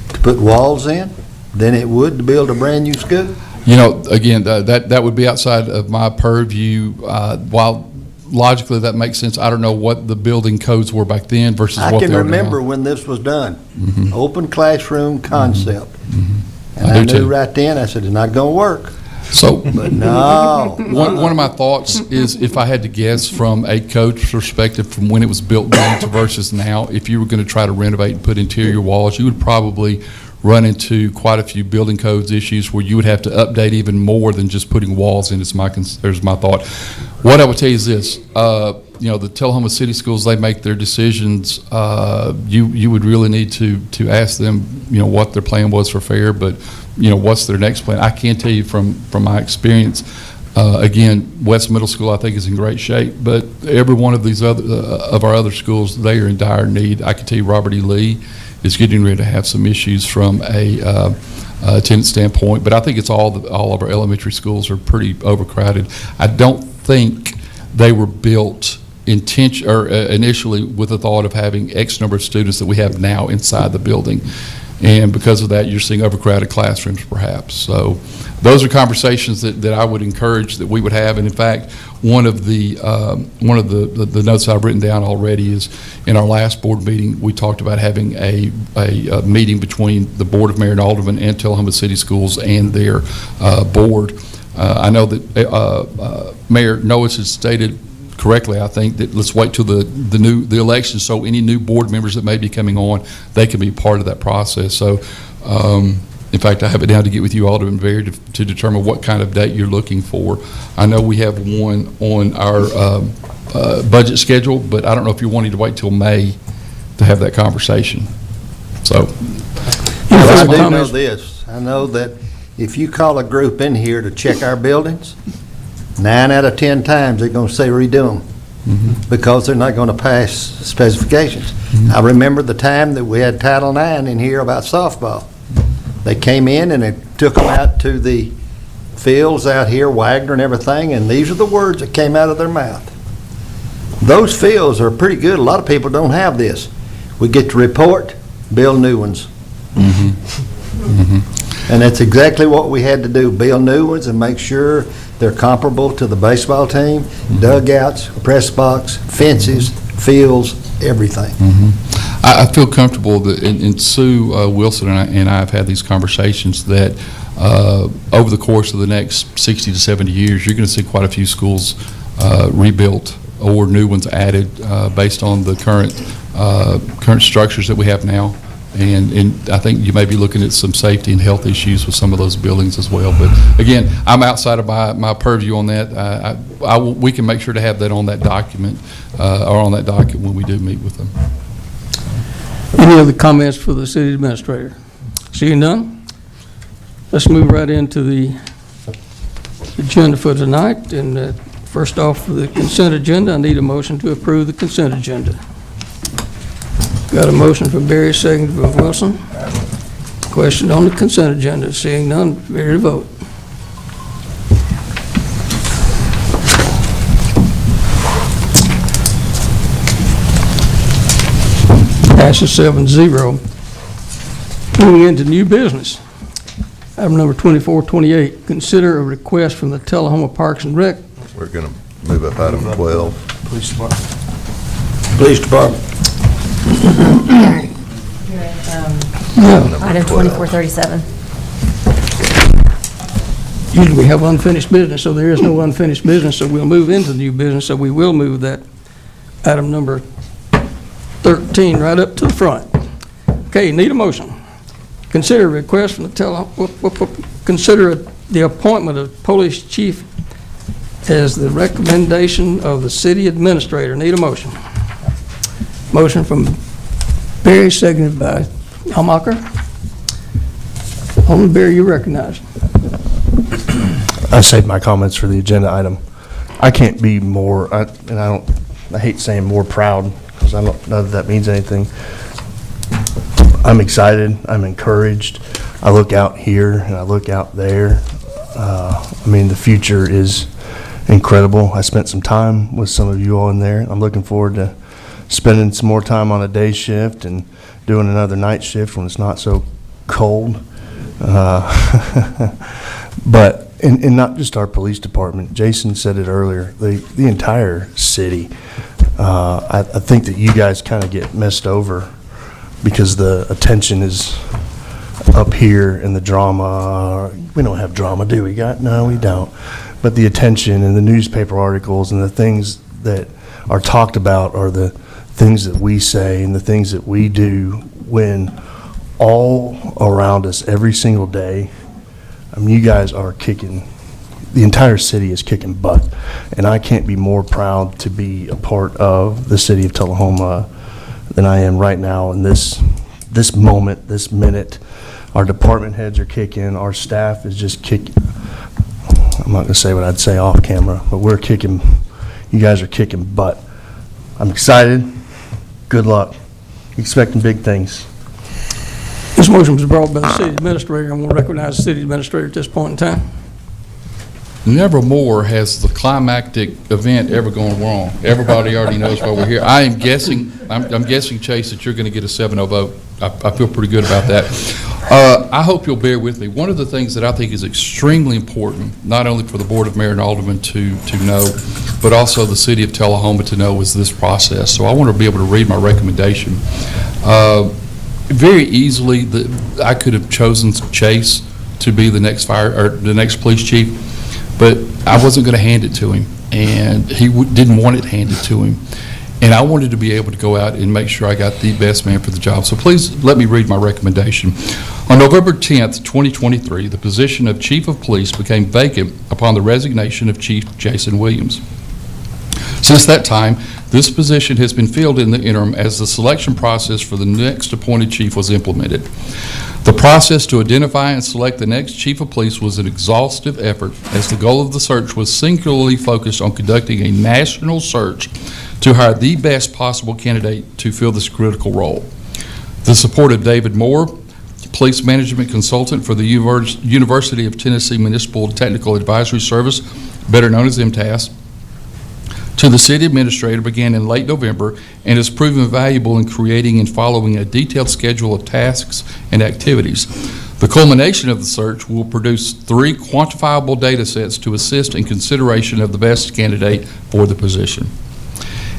to put walls in than it would to build a brand new school? You know, again, that would be outside of my purview. While logically that makes sense, I don't know what the building codes were back then versus what they are now. I can remember when this was done, open classroom concept. And I I do knew too. right then, I said, it's not going to work. So, But no. one of my thoughts is, if I had to guess from a coach perspective, from when it was built down to versus now, if you were going to try to renovate and put interior walls, you would probably run into quite a few building codes issues where you would have to update even more than just putting walls in. There's my thought. What I would tell you is this, the Tullahoma City Schools, they make their decisions. You would really need to ask them, what their plan was for fair, but, what's their next plan. I can tell you from my experience, again, West Middle School, I think, is in great shape, but every one of these of our other schools, they are in dire need. I can tell you Robert E. Lee is getting ready to have some issues from a attendance standpoint, but I think it's all of our elementary schools are pretty overcrowded. I don't think they were built initially with the thought of having X number of students that we have now inside the building. And because of that, you're seeing overcrowded classrooms perhaps. So those are conversations that I would encourage that we would have. And in fact, one of the notes I've written down already is in our last board meeting, we talked about having a meeting between the Board of Mayor and Aldermen and Tullahoma City Schools and their board. I know that Mayor Noes has stated correctly, I think, that let's wait till the election, so any new board members that may be coming on, they can be part of that process. So, in fact, I have it down to get with you, Alderman Berry, to determine what kind of date you're looking for. I know we have one on our budget schedule, but I don't know if you're wanting to wait till May to have that conversation. So, I do know this. I know that if you call a group in here to check our buildings, 9 out of 10 times they're going to say redo them because they're not going to pass specifications. I remember the time that we had Title IX in here about softball. They came in and they took them out to the fields out here, Wagner and everything, and these are the words that came out of their mouth. Those fields are pretty good. A lot of people don't have this. We get to report, build new ones. And that's exactly what we had to do, build new ones and make sure they're comparable to the baseball team, dugouts, press box, fences, fields, everything. I feel comfortable that, and Sue Wilson and I have had these conversations, that over the course of the next 60 to 70 years, you're going to see quite a few schools rebuilt or new ones added based on the current structures that we have now. And I think you may be looking at some safety and health issues with some of those buildings as well. But again, I'm outside of my purview on that. We can make sure to have that on that document or on that docket when we do meet with them. Any other comments for the city administrator? Seeing none, let's move right into the agenda for tonight. And first off, for the consent agenda, I need a motion to approve the consent agenda. Got a motion from Berry, seconded by Wilson. Question on the consent agenda. Seeing none, ready to vote. Passes 7-0. Moving into new business. Item number 2428, consider a request from the Tullahoma Parks and Rec. We're going to move up item 12. Police Department. Police Department. Item 2437. Usually we have unfinished business, so there is no unfinished business, so we'll move into new business, so we will move that item number 13 right up to the front. Okay, need a motion. Consider a request from the consider the appointment of police chief as the recommendation of the city administrator. Need a motion. Motion from Berry, seconded by Hamacher. Alderman Berry, you recognize. I saved my comments for the agenda item. I can't be more, I hate saying more proud, because I don't know that means anything. I'm excited, I'm encouraged. I look out here and I look out there. The future is incredible. I spent some time with some of you all in there. I'm looking forward to spending some more time on a day shift and doing another night shift when it's not so cold. But, and not just our police department. Jason said it earlier, the entire city. I think that you guys kind of get messed over because the attention is up here and the drama. We don't have drama, do we? No, we don't. But the attention and the newspaper articles and the things that are talked about are the things that we say and the things that we do when all around us every single day. You guys are kicking, the entire city is kicking butt, and I can't be more proud to be a part of the city of Tullahoma than I am right now in this moment, this minute. Our department heads are kicking, our staff is just kicking. I'm not going to say what I'd say off camera, but we're kicking, you guys are kicking butt. I'm excited. Good luck. Expecting big things. This motion was brought by the city administrator. I'm going to recognize the city administrator at this point in time. Never more has the climactic event ever gone wrong. Everybody already knows why we're here. I am guessing, I'm guessing, Chase, that you're going to get a 7-0 vote. I feel pretty good about that. I hope you'll bear with me. One of the things that I think is extremely important, not only for the Board of Mayor and Aldermen to know, but also the city of Tullahoma to know, is this process. So I want to be able to read my recommendation. Very easily, I could have chosen Chase to be the next police chief, but I wasn't going to hand it to him, and he didn't want it handed to him. And I wanted to be able to go out and make sure I got the best man for the job. So please let me read my recommendation. On November 10th, 2023, the position of Chief of Police became vacant upon the resignation of Chief Jason Williams. Since that time, this position has been filled in the interim as the selection process for the next appointed chief was implemented. The process to identify and select the next chief of police was an exhaustive effort, as the goal of the search was singularly focused on conducting a national search to hire the best possible candidate to fill this critical role. The support of David Moore, police management consultant for the University of Tennessee Municipal Technical Advisory Service, better known as MTAS, to the city administrator began in late November and has proven valuable in creating and following a detailed schedule of tasks and activities. The culmination of the search will produce 3 quantifiable data sets to assist in consideration of the best candidate for the position.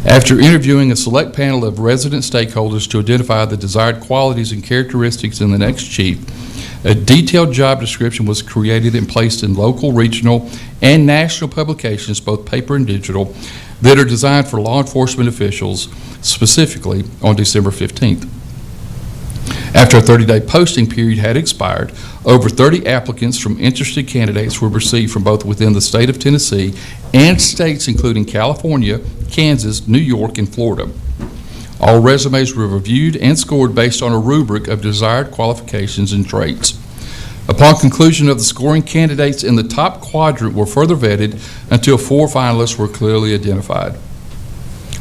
After interviewing a select panel of resident stakeholders to identify the desired qualities and characteristics in the next chief, a detailed job description was created and placed in local, regional, and national publications, both paper and digital, that are designed for law enforcement officials, specifically on December 15th. After a 30-day posting period had expired, over 30 applicants from interested candidates were received from both within the state of Tennessee and states including California, Kansas, New York, and Florida. All resumes were reviewed and scored based on a rubric of desired qualifications and traits. Upon conclusion of the scoring, candidates in the top quadrant were further vetted until 4 finalists were clearly identified.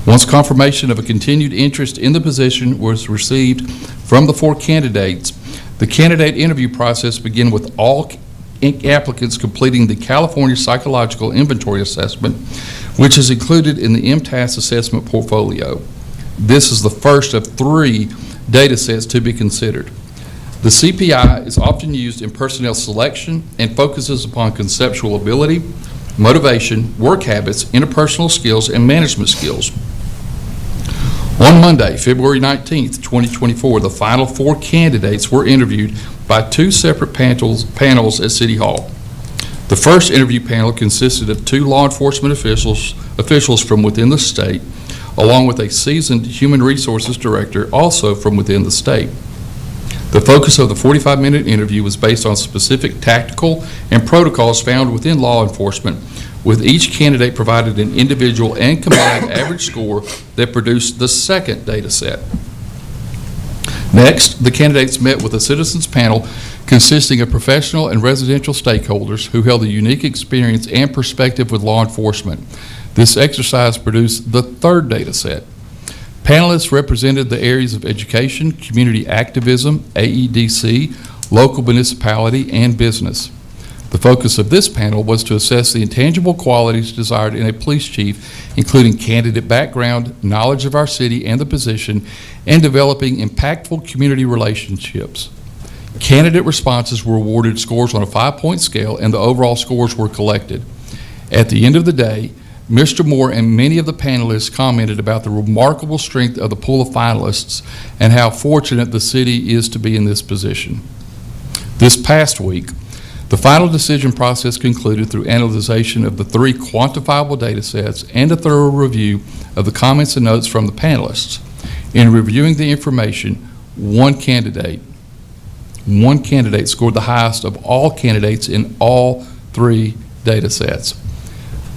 Once confirmation of a continued interest in the position was received from the 4 candidates, the candidate interview process began with all applicants completing the California Psychological Inventory Assessment, which is included in the MTAS assessment portfolio. This is the first of 3 data sets to be considered. The CPI is often used in personnel selection and focuses upon conceptual ability, motivation, work habits, interpersonal skills, and management skills. On Monday, February 19th, 2024, the final 4 candidates were interviewed by 2 separate panels at City Hall. The first interview panel consisted of 2 law enforcement officials from within the state, along with a seasoned human resources director also from within the state. The focus of the 45-minute interview was based on specific tactical and protocols found within law enforcement, with each candidate provided an individual and combined average score that produced the second data set. Next, the candidates met with a citizens panel consisting of professional and residential stakeholders who held a unique experience and perspective with law enforcement. This exercise produced the third data set. Panelists represented the areas of education, community activism, AEDC, local municipality, and business. The focus of this panel was to assess the intangible qualities desired in a police chief, including candidate background, knowledge of our city and the position, and developing impactful community relationships. Candidate responses were awarded scores on a 5-point scale, and the overall scores were collected. At the end of the day, Mr. Moore and many of the panelists commented about the remarkable strength of the pool of finalists and how fortunate the city is to be in this position. This past week, the final decision process concluded through analyzation of the 3 quantifiable data sets and a thorough review of the comments and notes from the panelists. In reviewing the information, one candidate scored the highest of all candidates in all 3 data sets.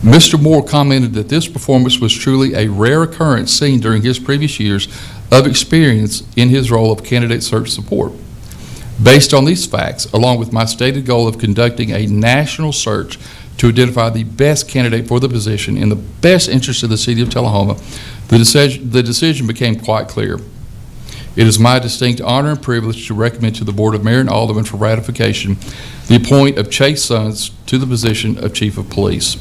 Mr. Moore commented that this performance was truly a rare occurrence seen during his previous years of experience in his role of candidate search support. Based on these facts, along with my stated goal of conducting a national search to identify the best candidate for the position in the best interest of the city of Tullahoma, the decision became quite clear. It is my distinct honor and privilege to recommend to the Board of Mayor and Aldermen for ratification the appointment of Chase Sons to the position of Chief of Police.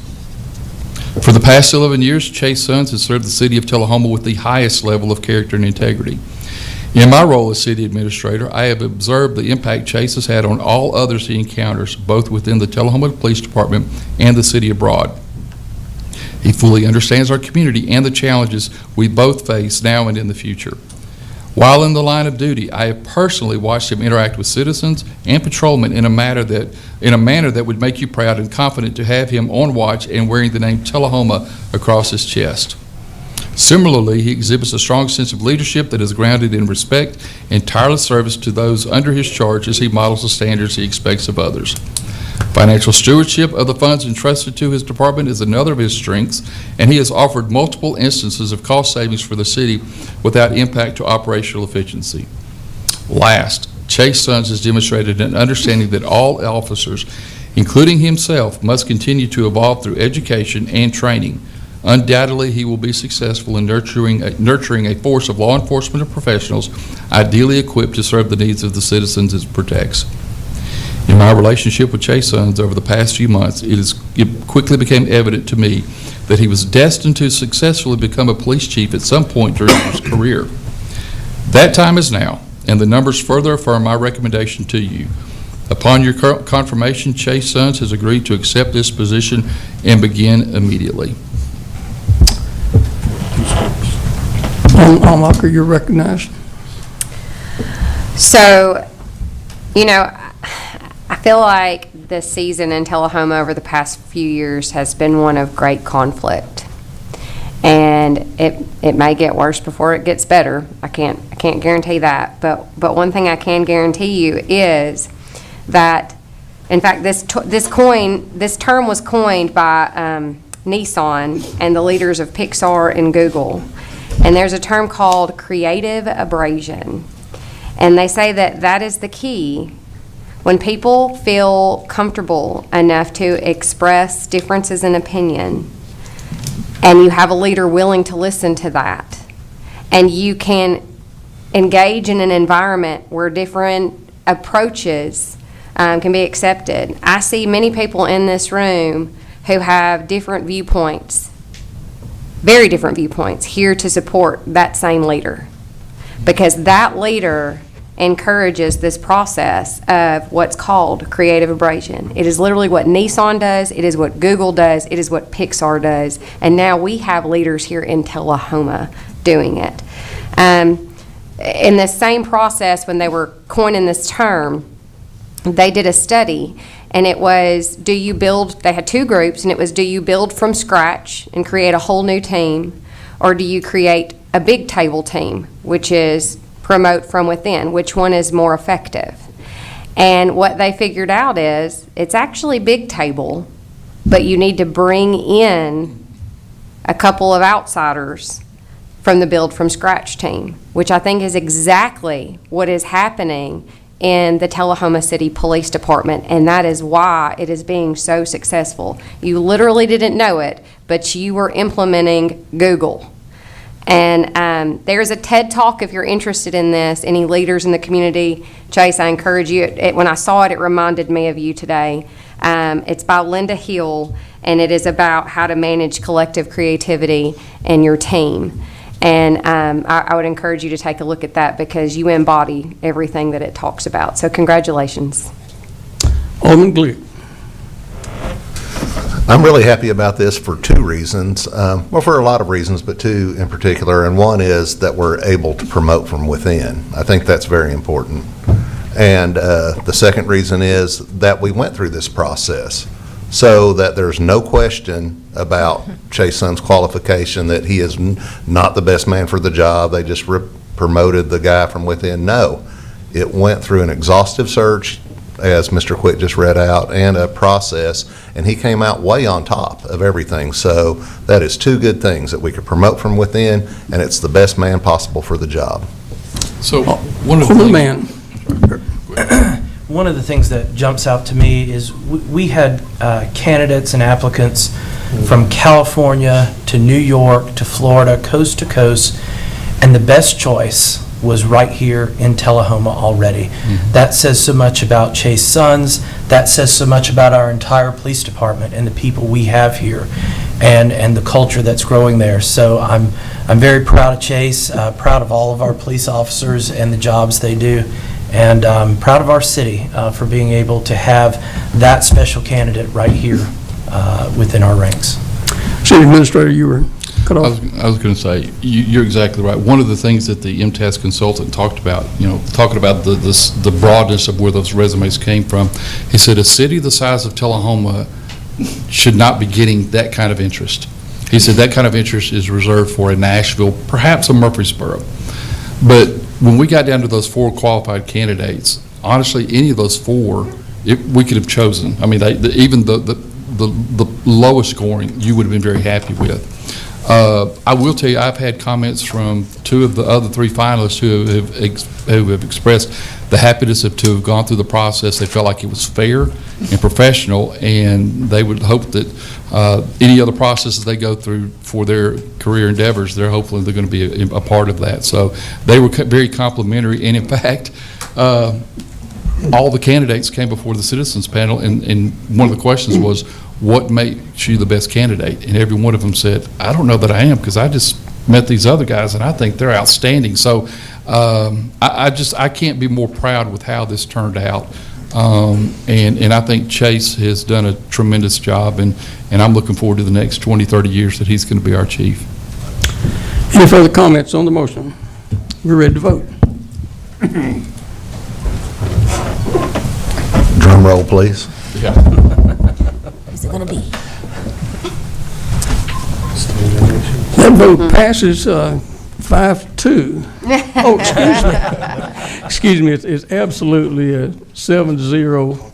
For the past 11 years, Chase Sons has served the city of Tullahoma with the highest level of character and integrity. In my role as city administrator, I have observed the impact Chase has had on all others he encounters, both within the Tullahoma Police Department and the city abroad. He fully understands our community and the challenges we both face now and in the future. While in the line of duty, I have personally watched him interact with citizens and patrolmen in a manner that would make you proud and confident to have him on watch and wearing the name Tullahoma across his chest. Similarly, he exhibits a strong sense of leadership that is grounded in respect and tireless service to those under his charge as he models the standards he expects of others. Financial stewardship of the funds entrusted to his department is another of his strengths, and he has offered multiple instances of cost savings for the city without impact to operational efficiency. Last, Chase Sons has demonstrated an understanding that all officers, including himself, must continue to evolve through education and training. Undoubtedly, he will be successful in nurturing a force of law enforcement professionals ideally equipped to serve the needs of the citizens it protects. In my relationship with Chase Sons over the past few months, it quickly became evident to me that he was destined to successfully become a police chief at some point during his career. That time is now, and the numbers further affirm my recommendation to you. Upon your confirmation, Chase Sons has agreed to accept this position and begin immediately. Almacher, you're recognized. So, you know, I feel like the season in Tullahoma over the past few years has been one of great conflict. And it may get worse before it gets better. I can't guarantee that. But one thing I can guarantee you is that, in fact, this term was coined by Nissan and the leaders of Pixar and Google. And there's a term called creative abrasion. And they say that that is the key. When people feel comfortable enough to express differences in opinion, and you have a leader willing to listen to that, and you can engage in an environment where different approaches can be accepted. I see many people in this room who have different viewpoints, very different viewpoints, here to support that same leader, because that leader encourages this process of what's called creative abrasion. It is literally what Nissan does, it is what Google does, it is what Pixar does, and now we have leaders here in Tullahoma doing it. In the same process, when they were coining this term, they did a study, and it was, do you build, they had two groups, and it was, do you build from scratch and create a whole new team, or do you create a big table team, which is promote from within? Which one is more effective? And what they figured out is it's actually big table, but you need to bring in a couple of outsiders from the build from scratch team, which I think is exactly what is happening in the Tullahoma City Police Department, and that is why it is being so successful. You literally didn't know it, but you were implementing Google. And there's a TED Talk if you're interested in this, any leaders in the community. Chase, I encourage you. When I saw it, it reminded me of you today. It's by Linda Hill, and it is about how to manage collective creativity in your team. And I would encourage you to take a look at that because you embody everything that it talks about. So congratulations. Alderman Glick. I'm really happy about this for two reasons. Well, for a lot of reasons, but two in particular. And one is that we're able to promote from within. I think that's very important. And the second reason is that we went through this process so that there's no question about Chase Sons' qualification, that he is not the best man for the job. They just promoted the guy from within. No, it went through an exhaustive search, as Mr. Quick just read out, and a process, and he came out way on top of everything. So that is two good things, that we could promote from within, and it's the best man possible for the job. So one of the things that jumps out to me is we had candidates and applicants from California to New York to Florida, coast to coast, and the best choice was right here in Tullahoma already. That says so much about Chase Sons. That says so much about our entire police department and the people we have here, and the culture that's growing there. So I'm very proud of Chase, proud of all of our police officers and the jobs they do, and proud of our city for being able to have that special candidate right here within our ranks. City Administrator, you were cut I off. was going to say, you're exactly right. One of the things that the MTAS consultant talked about, talking about the broadness of where those resumes came from, he said a city the size of Tullahoma should not be getting that kind of interest. He said that kind of interest is reserved for a Nashville, perhaps a Murfreesboro. But when we got down to those 4 qualified candidates, honestly, any of those 4, we could have chosen. I mean, even the lowest scoring, you would have been very happy with. I will tell you, I've had comments from 2 of the other 3 finalists who have expressed the happiness to have gone through the process. They felt like it was fair and professional, and they would hope that any other processes they go through for their career endeavors, they're hopefully they're going to be a part of that. So they were very complimentary, and in fact, all the candidates came before the citizens panel, and one of the questions was, what makes you the best candidate? And every one of them said, I don't know that I am, because I just met these other guys and I think they're outstanding. So I can't be more proud with how this turned out. And I think Chase has done a tremendous job, and I'm looking forward to the next 20, 30 years that he's going to be our chief. Any further comments on the motion? We're ready to vote. Drum roll, please. Yeah. Who's it going to be? That vote passes 5-2. Oh, excuse me. Excuse me, it's absolutely a 7-0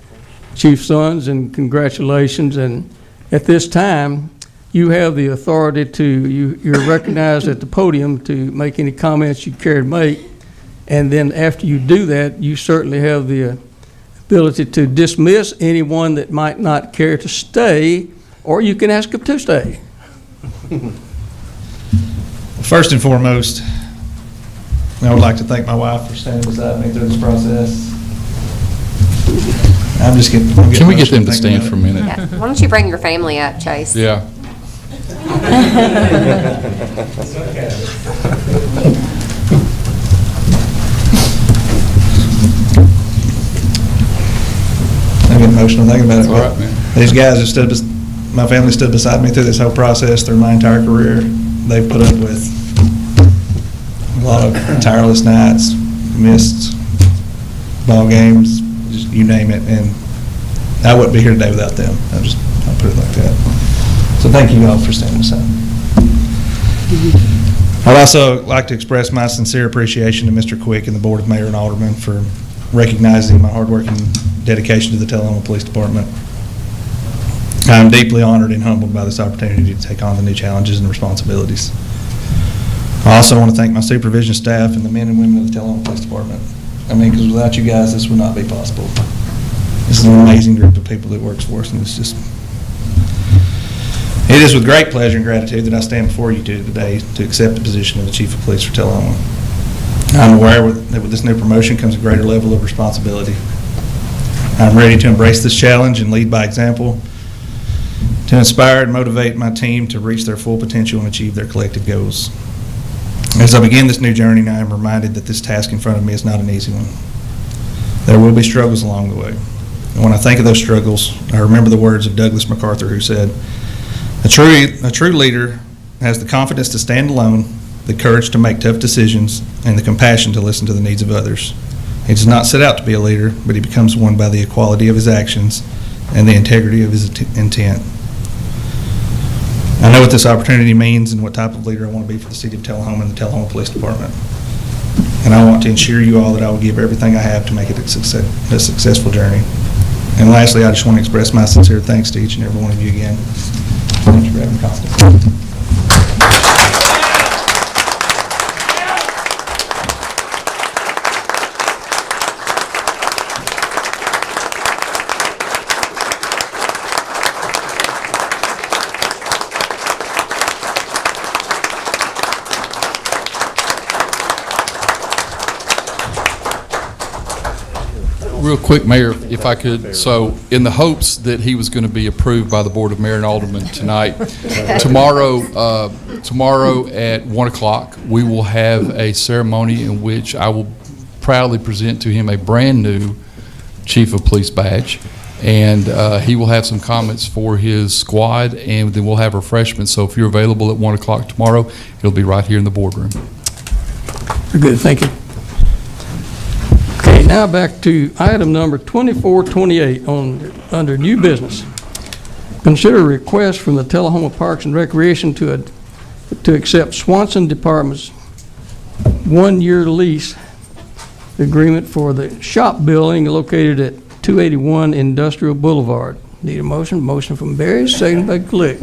Chief Sons, and congratulations. And at this time, you have the authority you're recognized at the podium to make any comments you care to make. And then after you do that, you certainly have the ability to dismiss anyone that might not care to stay, or you can ask them to stay. First and foremost, I would like to thank my wife for standing beside me through this process. I'm just getting. Can we get them to stand for a minute? Yeah. Why don't you bring your family up, Chase? Yeah. I get emotional thinking about it. All right, man. These guys have my family stood beside me through this whole process through my entire career. They've put up with a lot of tireless nights, missed ball games, just you name it, and I wouldn't be here today without them. I'll put it like that. So thank you all for standing beside me. I'd also like to express my sincere appreciation to Mr. Quick and the Board of Mayor and Aldermen for recognizing my hard work and dedication to the Tullahoma Police Department. I'm deeply honored and humbled by this opportunity to take on the new challenges and responsibilities. I also want to thank my supervision staff and the men and women of the Tullahoma Police Department. I mean, because without you guys, this would not be possible. This is an amazing group of people that works for us, and it is with great pleasure and gratitude that I stand before you today to accept the position of the Chief of Police for Tullahoma. I'm aware that with this new promotion comes a greater level of responsibility. I'm ready to embrace this challenge and lead by example, to inspire and motivate my team to reach their full potential and achieve their collective goals. As I begin this new journey, I am reminded that this task in front of me is not an easy one. There will be struggles along the way. And when I think of those struggles, I remember the words of Douglas MacArthur, who said, a true leader has the confidence to stand alone, the courage to make tough decisions, and the compassion to listen to the needs of others. He does not set out to be a leader, but he becomes one by the equality of his actions and the integrity of his intent. I know what this opportunity means and what type of leader I want to be for the city of Tullahoma and the Tullahoma Police Department. And I want to ensure you all that I will give everything I have to make it a successful journey. And lastly, I just want to express my sincere thanks to each and every one of you again. Thank you for having confidence. Real quick, Mayor, if I could, so in the hopes that he was going to be approved by the Board of Mayor and Aldermen tonight, tomorrow at 1 o'clock, we will have a ceremony in which I will proudly present to him a brand-new Chief of Police badge, and he will have some comments for his squad, and then we'll have refreshments. So if you're available at 1 o'clock tomorrow, it'll be right here in the boardroom. Very good, thank you. Okay, now back to item number 2428 under new business. Consider a request from the Tullahoma Parks and Recreation to accept Swanson Department's one-year lease agreement for the shop building located at 281 Industrial Boulevard. Need a motion? Motion from Barry, second by Glick.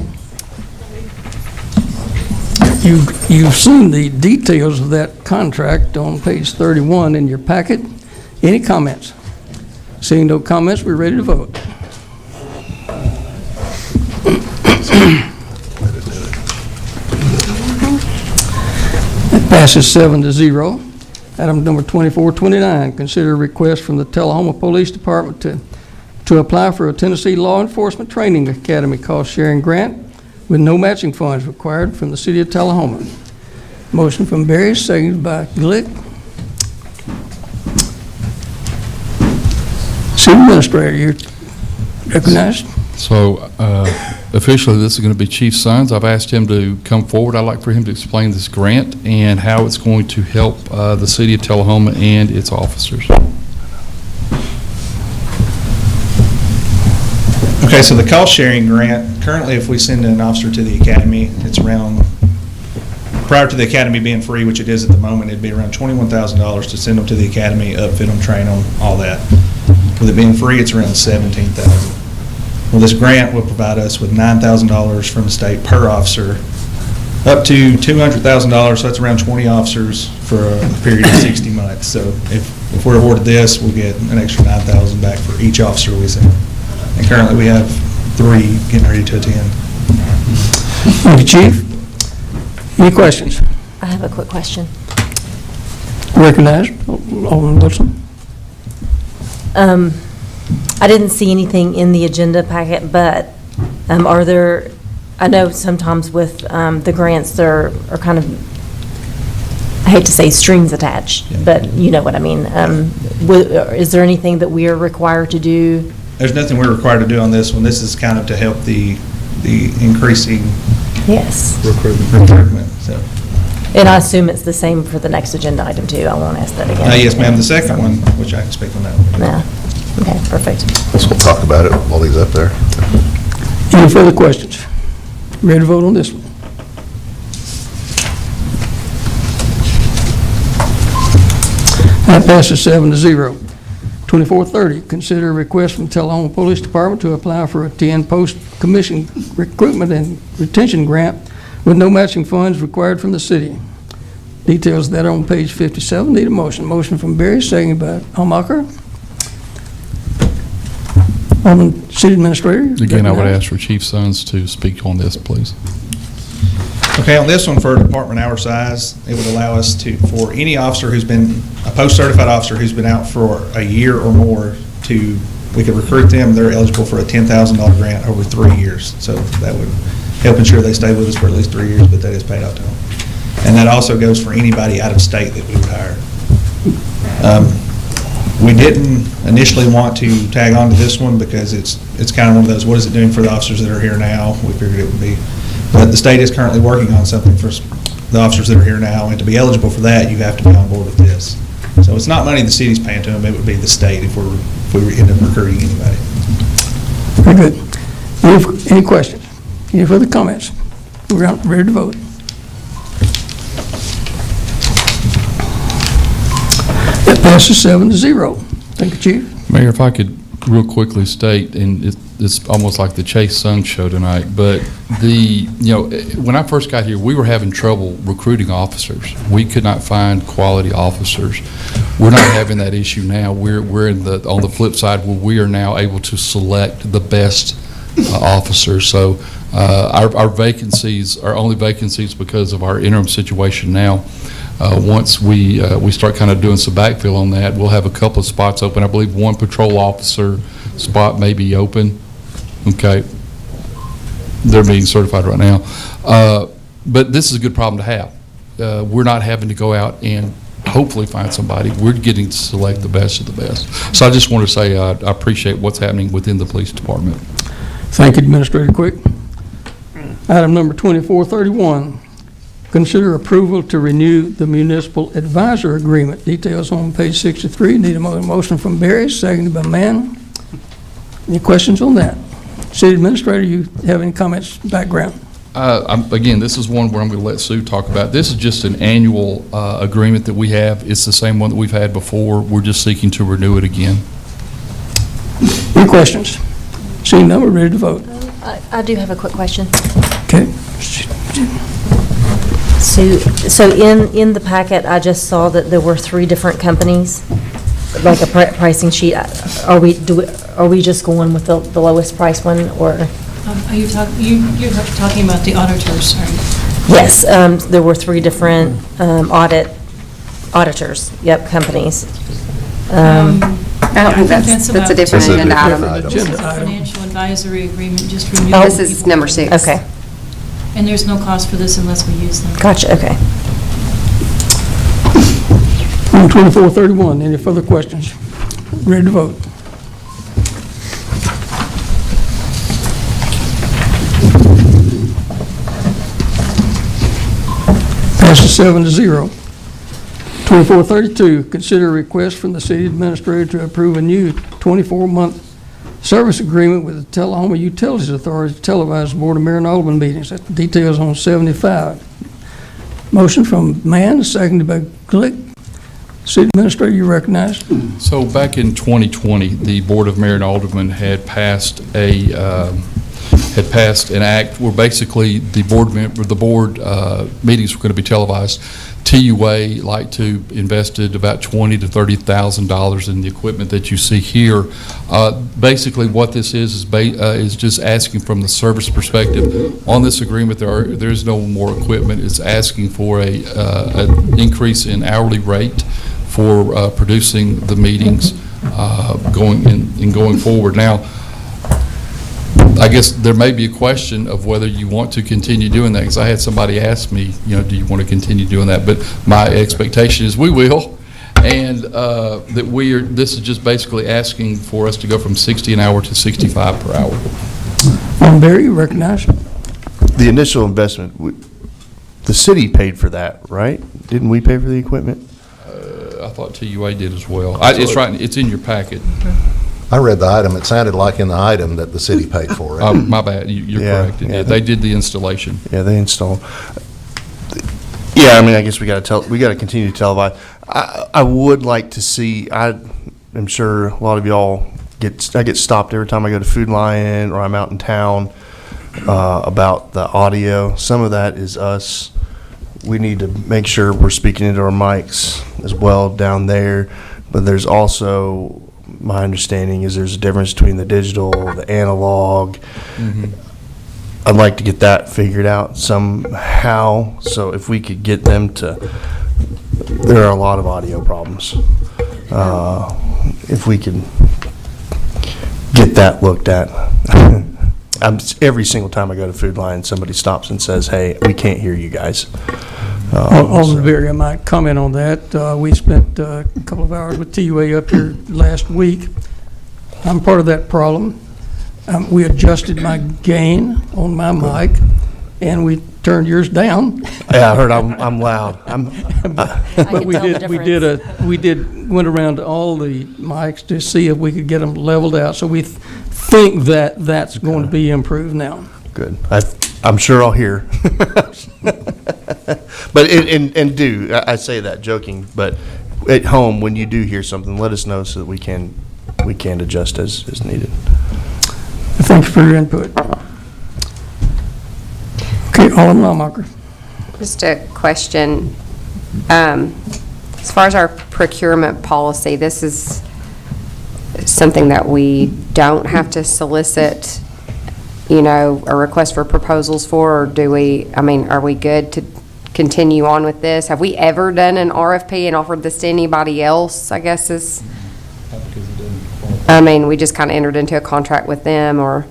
You've seen the details of that contract on page 31 in your packet. Any comments? Seeing no comments, we're ready to vote. That passes 7-0. Item number 2429, consider a request from the Tullahoma Police Department to apply for a Tennessee Law Enforcement Training Academy cost-sharing grant with no matching funds required from the City of Tullahoma. Motion from Barry, seconded by Glick. City Administrator, you're recognized. So officially, this is going to be Chief Sons. I've asked him to come forward. I'd like for him to explain this grant and how it's going to help the City of Tullahoma and its officers. Okay, so the cost-sharing grant, currently if we send an officer to the academy, it's around, prior to the academy being free, which it is at the moment, it'd be around $21,000 to send them to the academy, upfit them, train them, all that. With it being free, it's around $17,000. Well, this grant will provide us with $9,000 from the state per officer, up to $200,000, so that's around 20 officers for a period of 60 months. So if we're awarded this, we'll get an extra $9,000 back for each officer we send. And currently we have 3 getting ready to attend. Thank you, Chief. Any questions? I have a quick question. Recognized. Alderman Wilson. I didn't see anything in the agenda packet, but are there, I know sometimes with the grants, there are kind of, I hate to say strings attached, but you know what I mean. Is there anything that we are required to do? There's nothing we're required to do on this one. This is kind of to help the increasing recruitment. So. And I assume it's the same for the next agenda item too. I won't ask that again. Yes, ma'am. The second one, which I can speak on that one. Yeah. Okay, perfect. Let's go talk about it while he's up there. Any further questions? Ready to vote on this one? That passes 7-0. 2430, consider a request from Tullahoma Police Department to apply for a 10 post-commission recruitment and retention grant with no matching funds required from the city. Details of that are on page 57. Need a motion. Motion from Barry, seconded by Hamacher. City Administrator. Again, I would ask for Chief Sons to speak on this, please. Okay, on this one, for department hour size, it would allow us to, for any officer who's been, a post-certified officer who's been out for a year or more, we could recruit them. They're eligible for a $10,000 grant over 3 years. So that would help ensure they stay with us for at least 3 years, but that is paid out to them. And that also goes for anybody out of state that we would hire. We didn't initially want to tag on to this one because it's kind of one of those, what is it doing for the officers that are here now? We figured it would be. But the state is currently working on something for the officers that are here now, and to be eligible for that, you have to be on board with this. So it's not money the city's paying to them, it would be the state if we end up recruiting anybody. Very good. Any questions? Any further comments? We're ready to vote. That passes 7-0. Thank you, Chief. Mayor, if I could real quickly state, and it's almost like the Chase Sun show tonight, but when I first got here, we were having trouble recruiting officers. We could not find quality officers. We're not having that issue now. We're on the flip side where we are now able to select the best officers. So our vacancies are only vacancies because of our interim situation now. Once we start kind of doing some backfill on that, we'll have a couple of spots open. I believe one patrol officer spot may be open. Okay. They're being certified right now. But this is a good problem to have. We're not having to go out and hopefully find somebody. We're getting to select the best of the best. So I just want to say I appreciate what's happening within the police department. Thank you, Administrator Quick. Item number 2431, consider approval to renew the municipal advisor agreement. Details on page 63. Need a motion from Barry, seconded by Mann. Any questions on that? City Administrator, you have any comments, background? Again, this is one where I'm going to let Sue talk about. This is just an annual agreement that we have. It's the same one that we've had before. We're just seeking to renew it again. Any questions? Seeing none, we're ready to vote. I do have a quick question. Okay. So in the packet, I just saw that there were 3 different companies, like a pricing sheet. Are we just going with the lowest price one, or? Are you you're talking about the auditors, right? Yes, there were 3 different auditors, companies. I don't think that's a different agenda item. This is a financial advisory agreement, just renewing. Oh, this is number 6. Okay. And there's no cost for this unless we use them. Gotcha, okay. On 2431, any further questions? Ready to vote. Passes 7-0. 2432, consider a request from the city administrator to approve a new 24-month service agreement with the Tullahoma Utilities Authority to televise the Board of Mayor and Alderman meetings. That's the details on 75. Motion from Mann, seconded by Glick. City Administrator, you recognize. So back in 2020, the Board of Mayor and Aldermen had passed an act where basically the board meetings were going to be televised. TUA invested about $20,000 to $30,000 in the equipment that you see here. Basically, what this is just asking from the service perspective. On this agreement, there is no more equipment. It's asking for an increase in hourly rate for producing the meetings going forward. Now, I guess there may be a question of whether you want to continue doing that, because I had somebody ask me, do you want to continue doing that? But my expectation is we will, and that this is just basically asking for us to go from 60 an hour to 65 per hour. Barry, you recognize. The initial investment, the city paid for that, right? Didn't we pay for the equipment? I thought TUA did as well. It's in your packet. I read the item. It sounded like in the item that the city paid for it. My bad. You're correct. They did the installation. Yeah, they installed. Yeah, I mean, I guess we got to continue to televise. I would like to see. I'm sure a lot of y'all I get stopped every time I go to Food Lion or I'm out in town about the audio. Some of that is us. We need to make sure we're speaking into our mics as well down there. But there's also, my understanding is there's a difference between the digital, the analog. Mm-hmm. I'd like to get that figured out somehow. So if we could get them to, there are a lot of audio problems. If we can get that looked at. Every single time I go to Food Lion, somebody stops and says, "Hey, we can't hear you guys." Barry, I might comment on that. We spent a couple of hours with TUA up here last week. I'm part of that problem. We adjusted my gain on my mic, and we turned yours down. Yeah, I heard I'm loud. But we went around to all the mics to see if we could get them leveled out. So we think that's going to be improved now. Good. I'm sure I'll hear. But I say that joking, but at home when you do hear something, let us know so that we can adjust as needed. Thank you for your input. Okay, Alderman Lamacher. Just a question. As far as our procurement policy, this is something that we don't have to solicit, a request for proposals for, or do we, are we good to continue on with this. Have we ever done an RFP and offered this to anybody else, I guess is? I mean, we just kind of entered into a contract with them, or?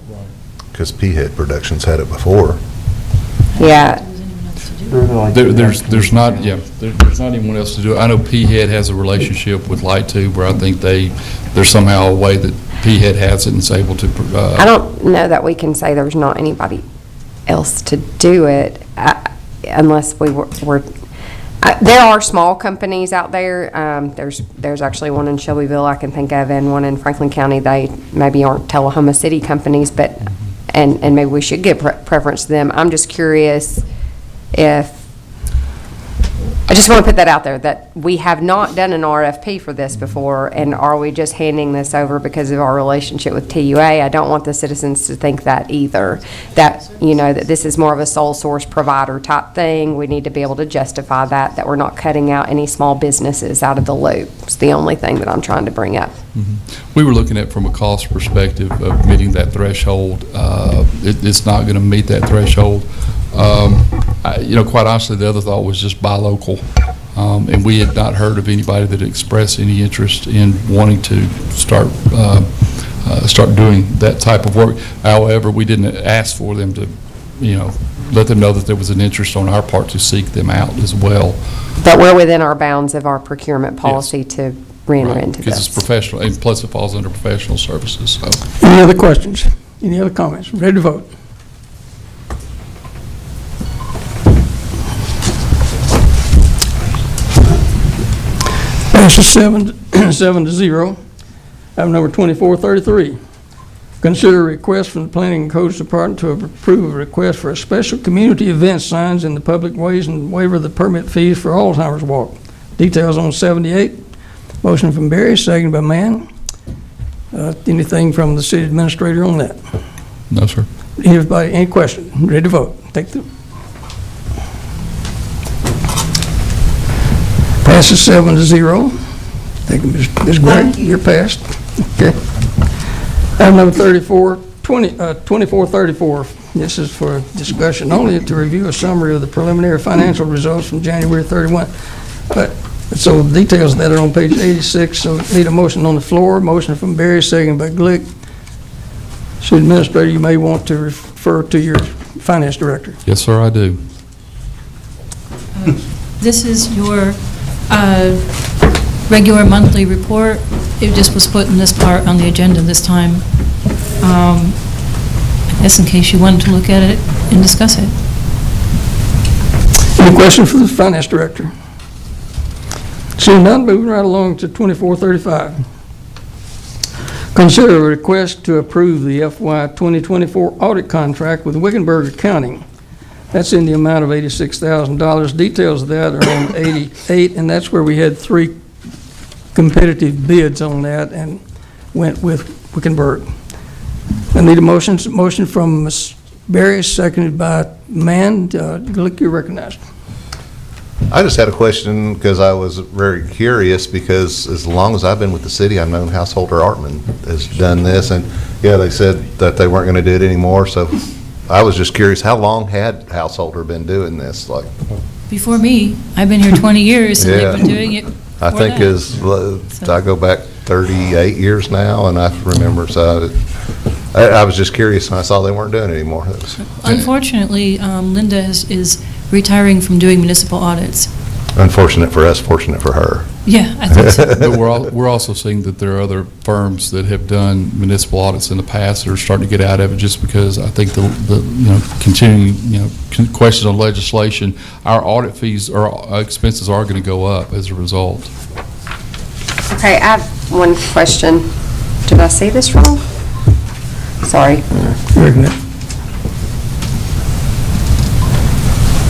Because P-Head Productions had it before. Yeah. There's not anyone else to do it. I know P-Head has a relationship with Light Tube where I think there's somehow a way that P-Head has it and is able to. I don't know that we can say there's not anybody else to do it, unless we were there are small companies out there. There's actually one in Shelbyville I can think of, and one in Franklin County. They maybe aren't Tullahoma City companies, but and maybe we should give preference to them. I'm just curious if, I just want to put that out there, that we have not done an RFP for this before, and are we just handing this over because of our relationship with TUA? I don't want the citizens to think that either, that, that this is more of a sole source provider type thing. We need to be able to justify that we're not cutting out any small businesses out of the loop. It's the only thing that I'm trying to bring up. Mm-hmm. We were looking at from a cost perspective of meeting that threshold. It's not going to meet that threshold. Quite honestly, the other thought was just buy local. And we had not heard of anybody that expressed any interest in wanting to start doing that type of work. However, we didn't ask for them to, let them know that there was an interest on our part to seek them out as well. But we're within our bounds of our procurement policy to re-enter into this. Because it's professional, and plus it falls under professional services. So. Any other questions? Any other comments? Ready to vote? Passes 7-0. Item number 2433. Consider a request from the Planning and Codes Department to approve a request for a special community event signs in the public ways and waiver of the permit fees for Alzheimer's Walk. Details on 78. Motion from Barry, seconded by Mann. Anything from the city administrator on that? No, sir. Anybody, any questions? Ready to vote? Passes 7-0. Thank you, Ms. Gregg. You're passed. Okay. Item number 2434. This is for discussion only, to review a summary of the preliminary financial results from January 31. So the details of that are on page 86. So need a motion on the floor. Motion from Barry, second by Glick. City Administrator, you may want to refer to your finance director. Yes, sir, I do. This is your regular monthly report. It just was put in this part on the agenda this time. I guess in case you wanted to look at it and discuss it. Any question for the finance director? Seeing none, moving right along to 2435. Consider a request to approve the FY 2024 audit contract with Wickenburg Accounting. That's in the amount of $86,000. Details of that are on 88, and that's where we had 3 competitive bids on that and went with Wickenburg. I need a motion from Ms. Barry, seconded by Mann. Glick, you're recognized. I just had a question because I was very curious, because as long as I've been with the city, I've known Householder Artman has done this, and yeah, they said that they weren't going to do it anymore. So I was just curious, how long had Householder been doing this? Like Before me, I've been here 20 years, and they've been doing it. I think I go back 38 years now, and I remember. So I was just curious, and I saw they weren't doing it anymore. Unfortunately, Linda is retiring from doing municipal audits. Unfortunate for us, fortunate for her. Yeah, I think so. But we're also seeing that there are other firms that have done municipal audits in the past that are starting to get out of it, just because I think the continuing questions on legislation, our audit fees or expenses are going to go up as a result. Okay, I have one question. Did I say this wrong? Sorry.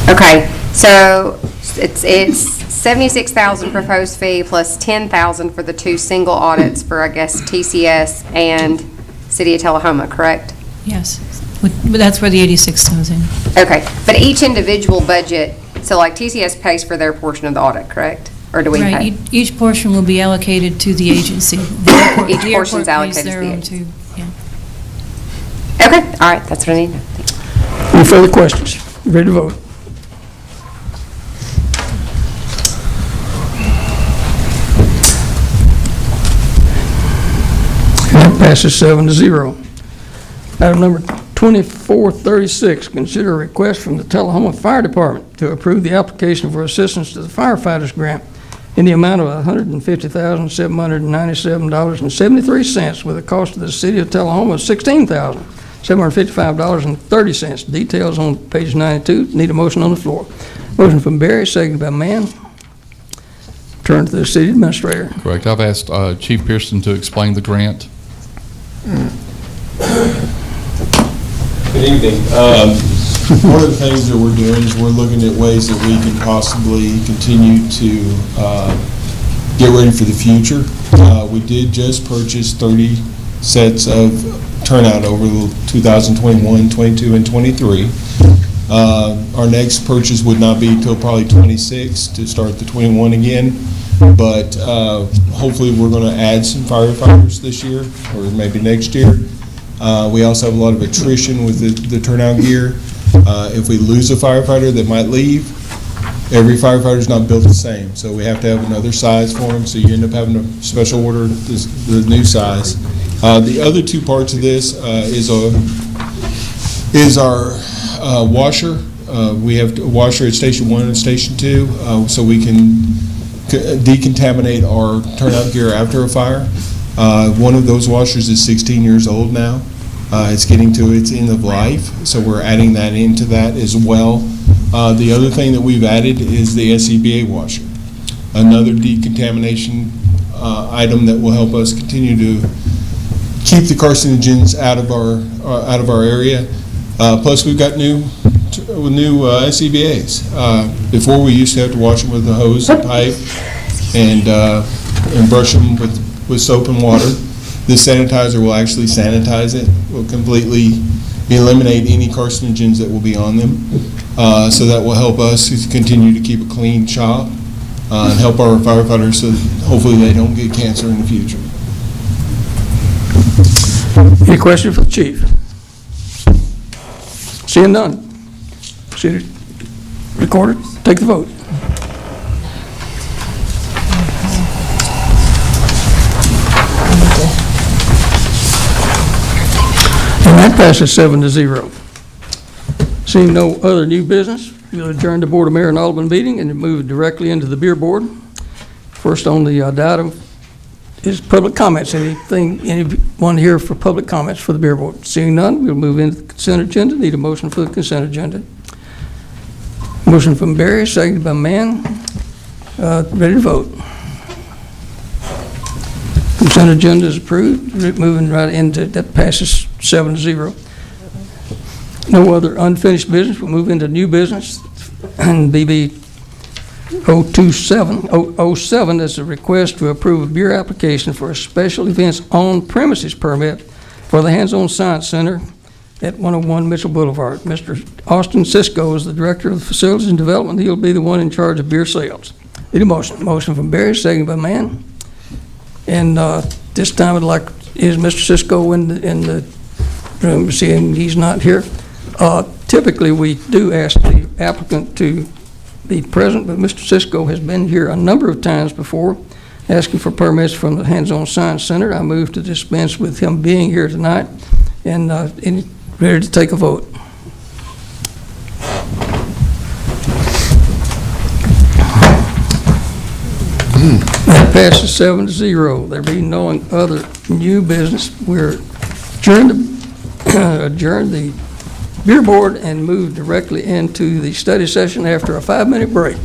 Okay, so it's $76,000 proposed fee plus $10,000 for the 2 single audits for, I guess, TCS and City of Tullahoma, correct? Yes, but that's where the 86 comes in. Okay, but each individual budget, so like TCS pays for their portion of the audit, correct? Or do we pay? Right, each portion will be allocated to the agency. Each portion's allocated to the agency. Yeah. Okay, all right, that's what I need. Any further questions? Ready to vote? Passes 7-0. Item number 2436, consider a request from the Tullahoma Fire Department to approve the application for assistance to the firefighters grant in the amount of $150,797.73 with a cost to the city of Tullahoma of $16,755.30. Details on page 92. Need a motion on the floor. Motion from Barry, seconded by Mann. Turn to the city administrator. Correct. I've asked Chief Pearson to explain the grant. Good evening. One of the things that we're doing is we're looking at ways that we can possibly continue to get ready for the future. We did just purchase 30 sets of turnout over 2021, 22, and 23. Our next purchase would not be until probably 26 to start the 21 again, but hopefully we're going to add some firefighters this year or maybe next year. We also have a lot of attrition with the turnout gear. If we lose a firefighter that might leave, every firefighter is not built the same, so we have to have another size for them, so you end up having a special order the new size. The other two parts of this is our washer. We have a washer at Station 1 and Station 2, so we can decontaminate our turnout gear after a fire. One of those washers is 16 years old now. It's getting to its end of life, so we're adding that into that as well. The other thing that we've added is the SCBA washer, another decontamination item that will help us continue to keep the carcinogens out of our area. Plus, we've got new SCBAs. Before, we used to have to wash them with a hose and pipe and brush them with soap and water. This sanitizer will actually sanitize it. Will completely eliminate any carcinogens that will be on them. So that will help us to continue to keep a clean shop and help our firefighters so that hopefully they don't get cancer in the future. Any question for the chief? Seeing none. City recorder, take the vote. And that passes 7-0. Seeing no other new business, we'll adjourn the Board of Mayor and Alderman meeting and move directly into the beer board. First on the item is public comments. Anyone here for public comments for the beer board? Seeing none, we'll move into the consent agenda. Need a motion for the consent agenda. Motion from Barry, seconded by Mann. Ready to vote. Consent agenda is approved. Moving right into that, passes 7-0. No other unfinished business. We'll move into new business. And BB 007 is a request to approve a beer application for a special events on premises permit for the Hands-On Science Center at 101 Mitchell Boulevard. Mr. Austin Cisco is the director of facilities and development. He'll be the one in charge of beer sales. Need a motion. Motion from Barry, seconded by Mann. And this time I'd like, is Mr. Cisco in the room? Seeing he's not here. Typically we do ask the applicant to be present, but Mr. Cisco has been here a number of times before asking for permits from the Hands-On Science Center. I move to dispense with him being here tonight and ready to take a vote. That passes 7-0. There being no other new business, we're adjourn the beer board and move directly into the study session after a 5-minute break.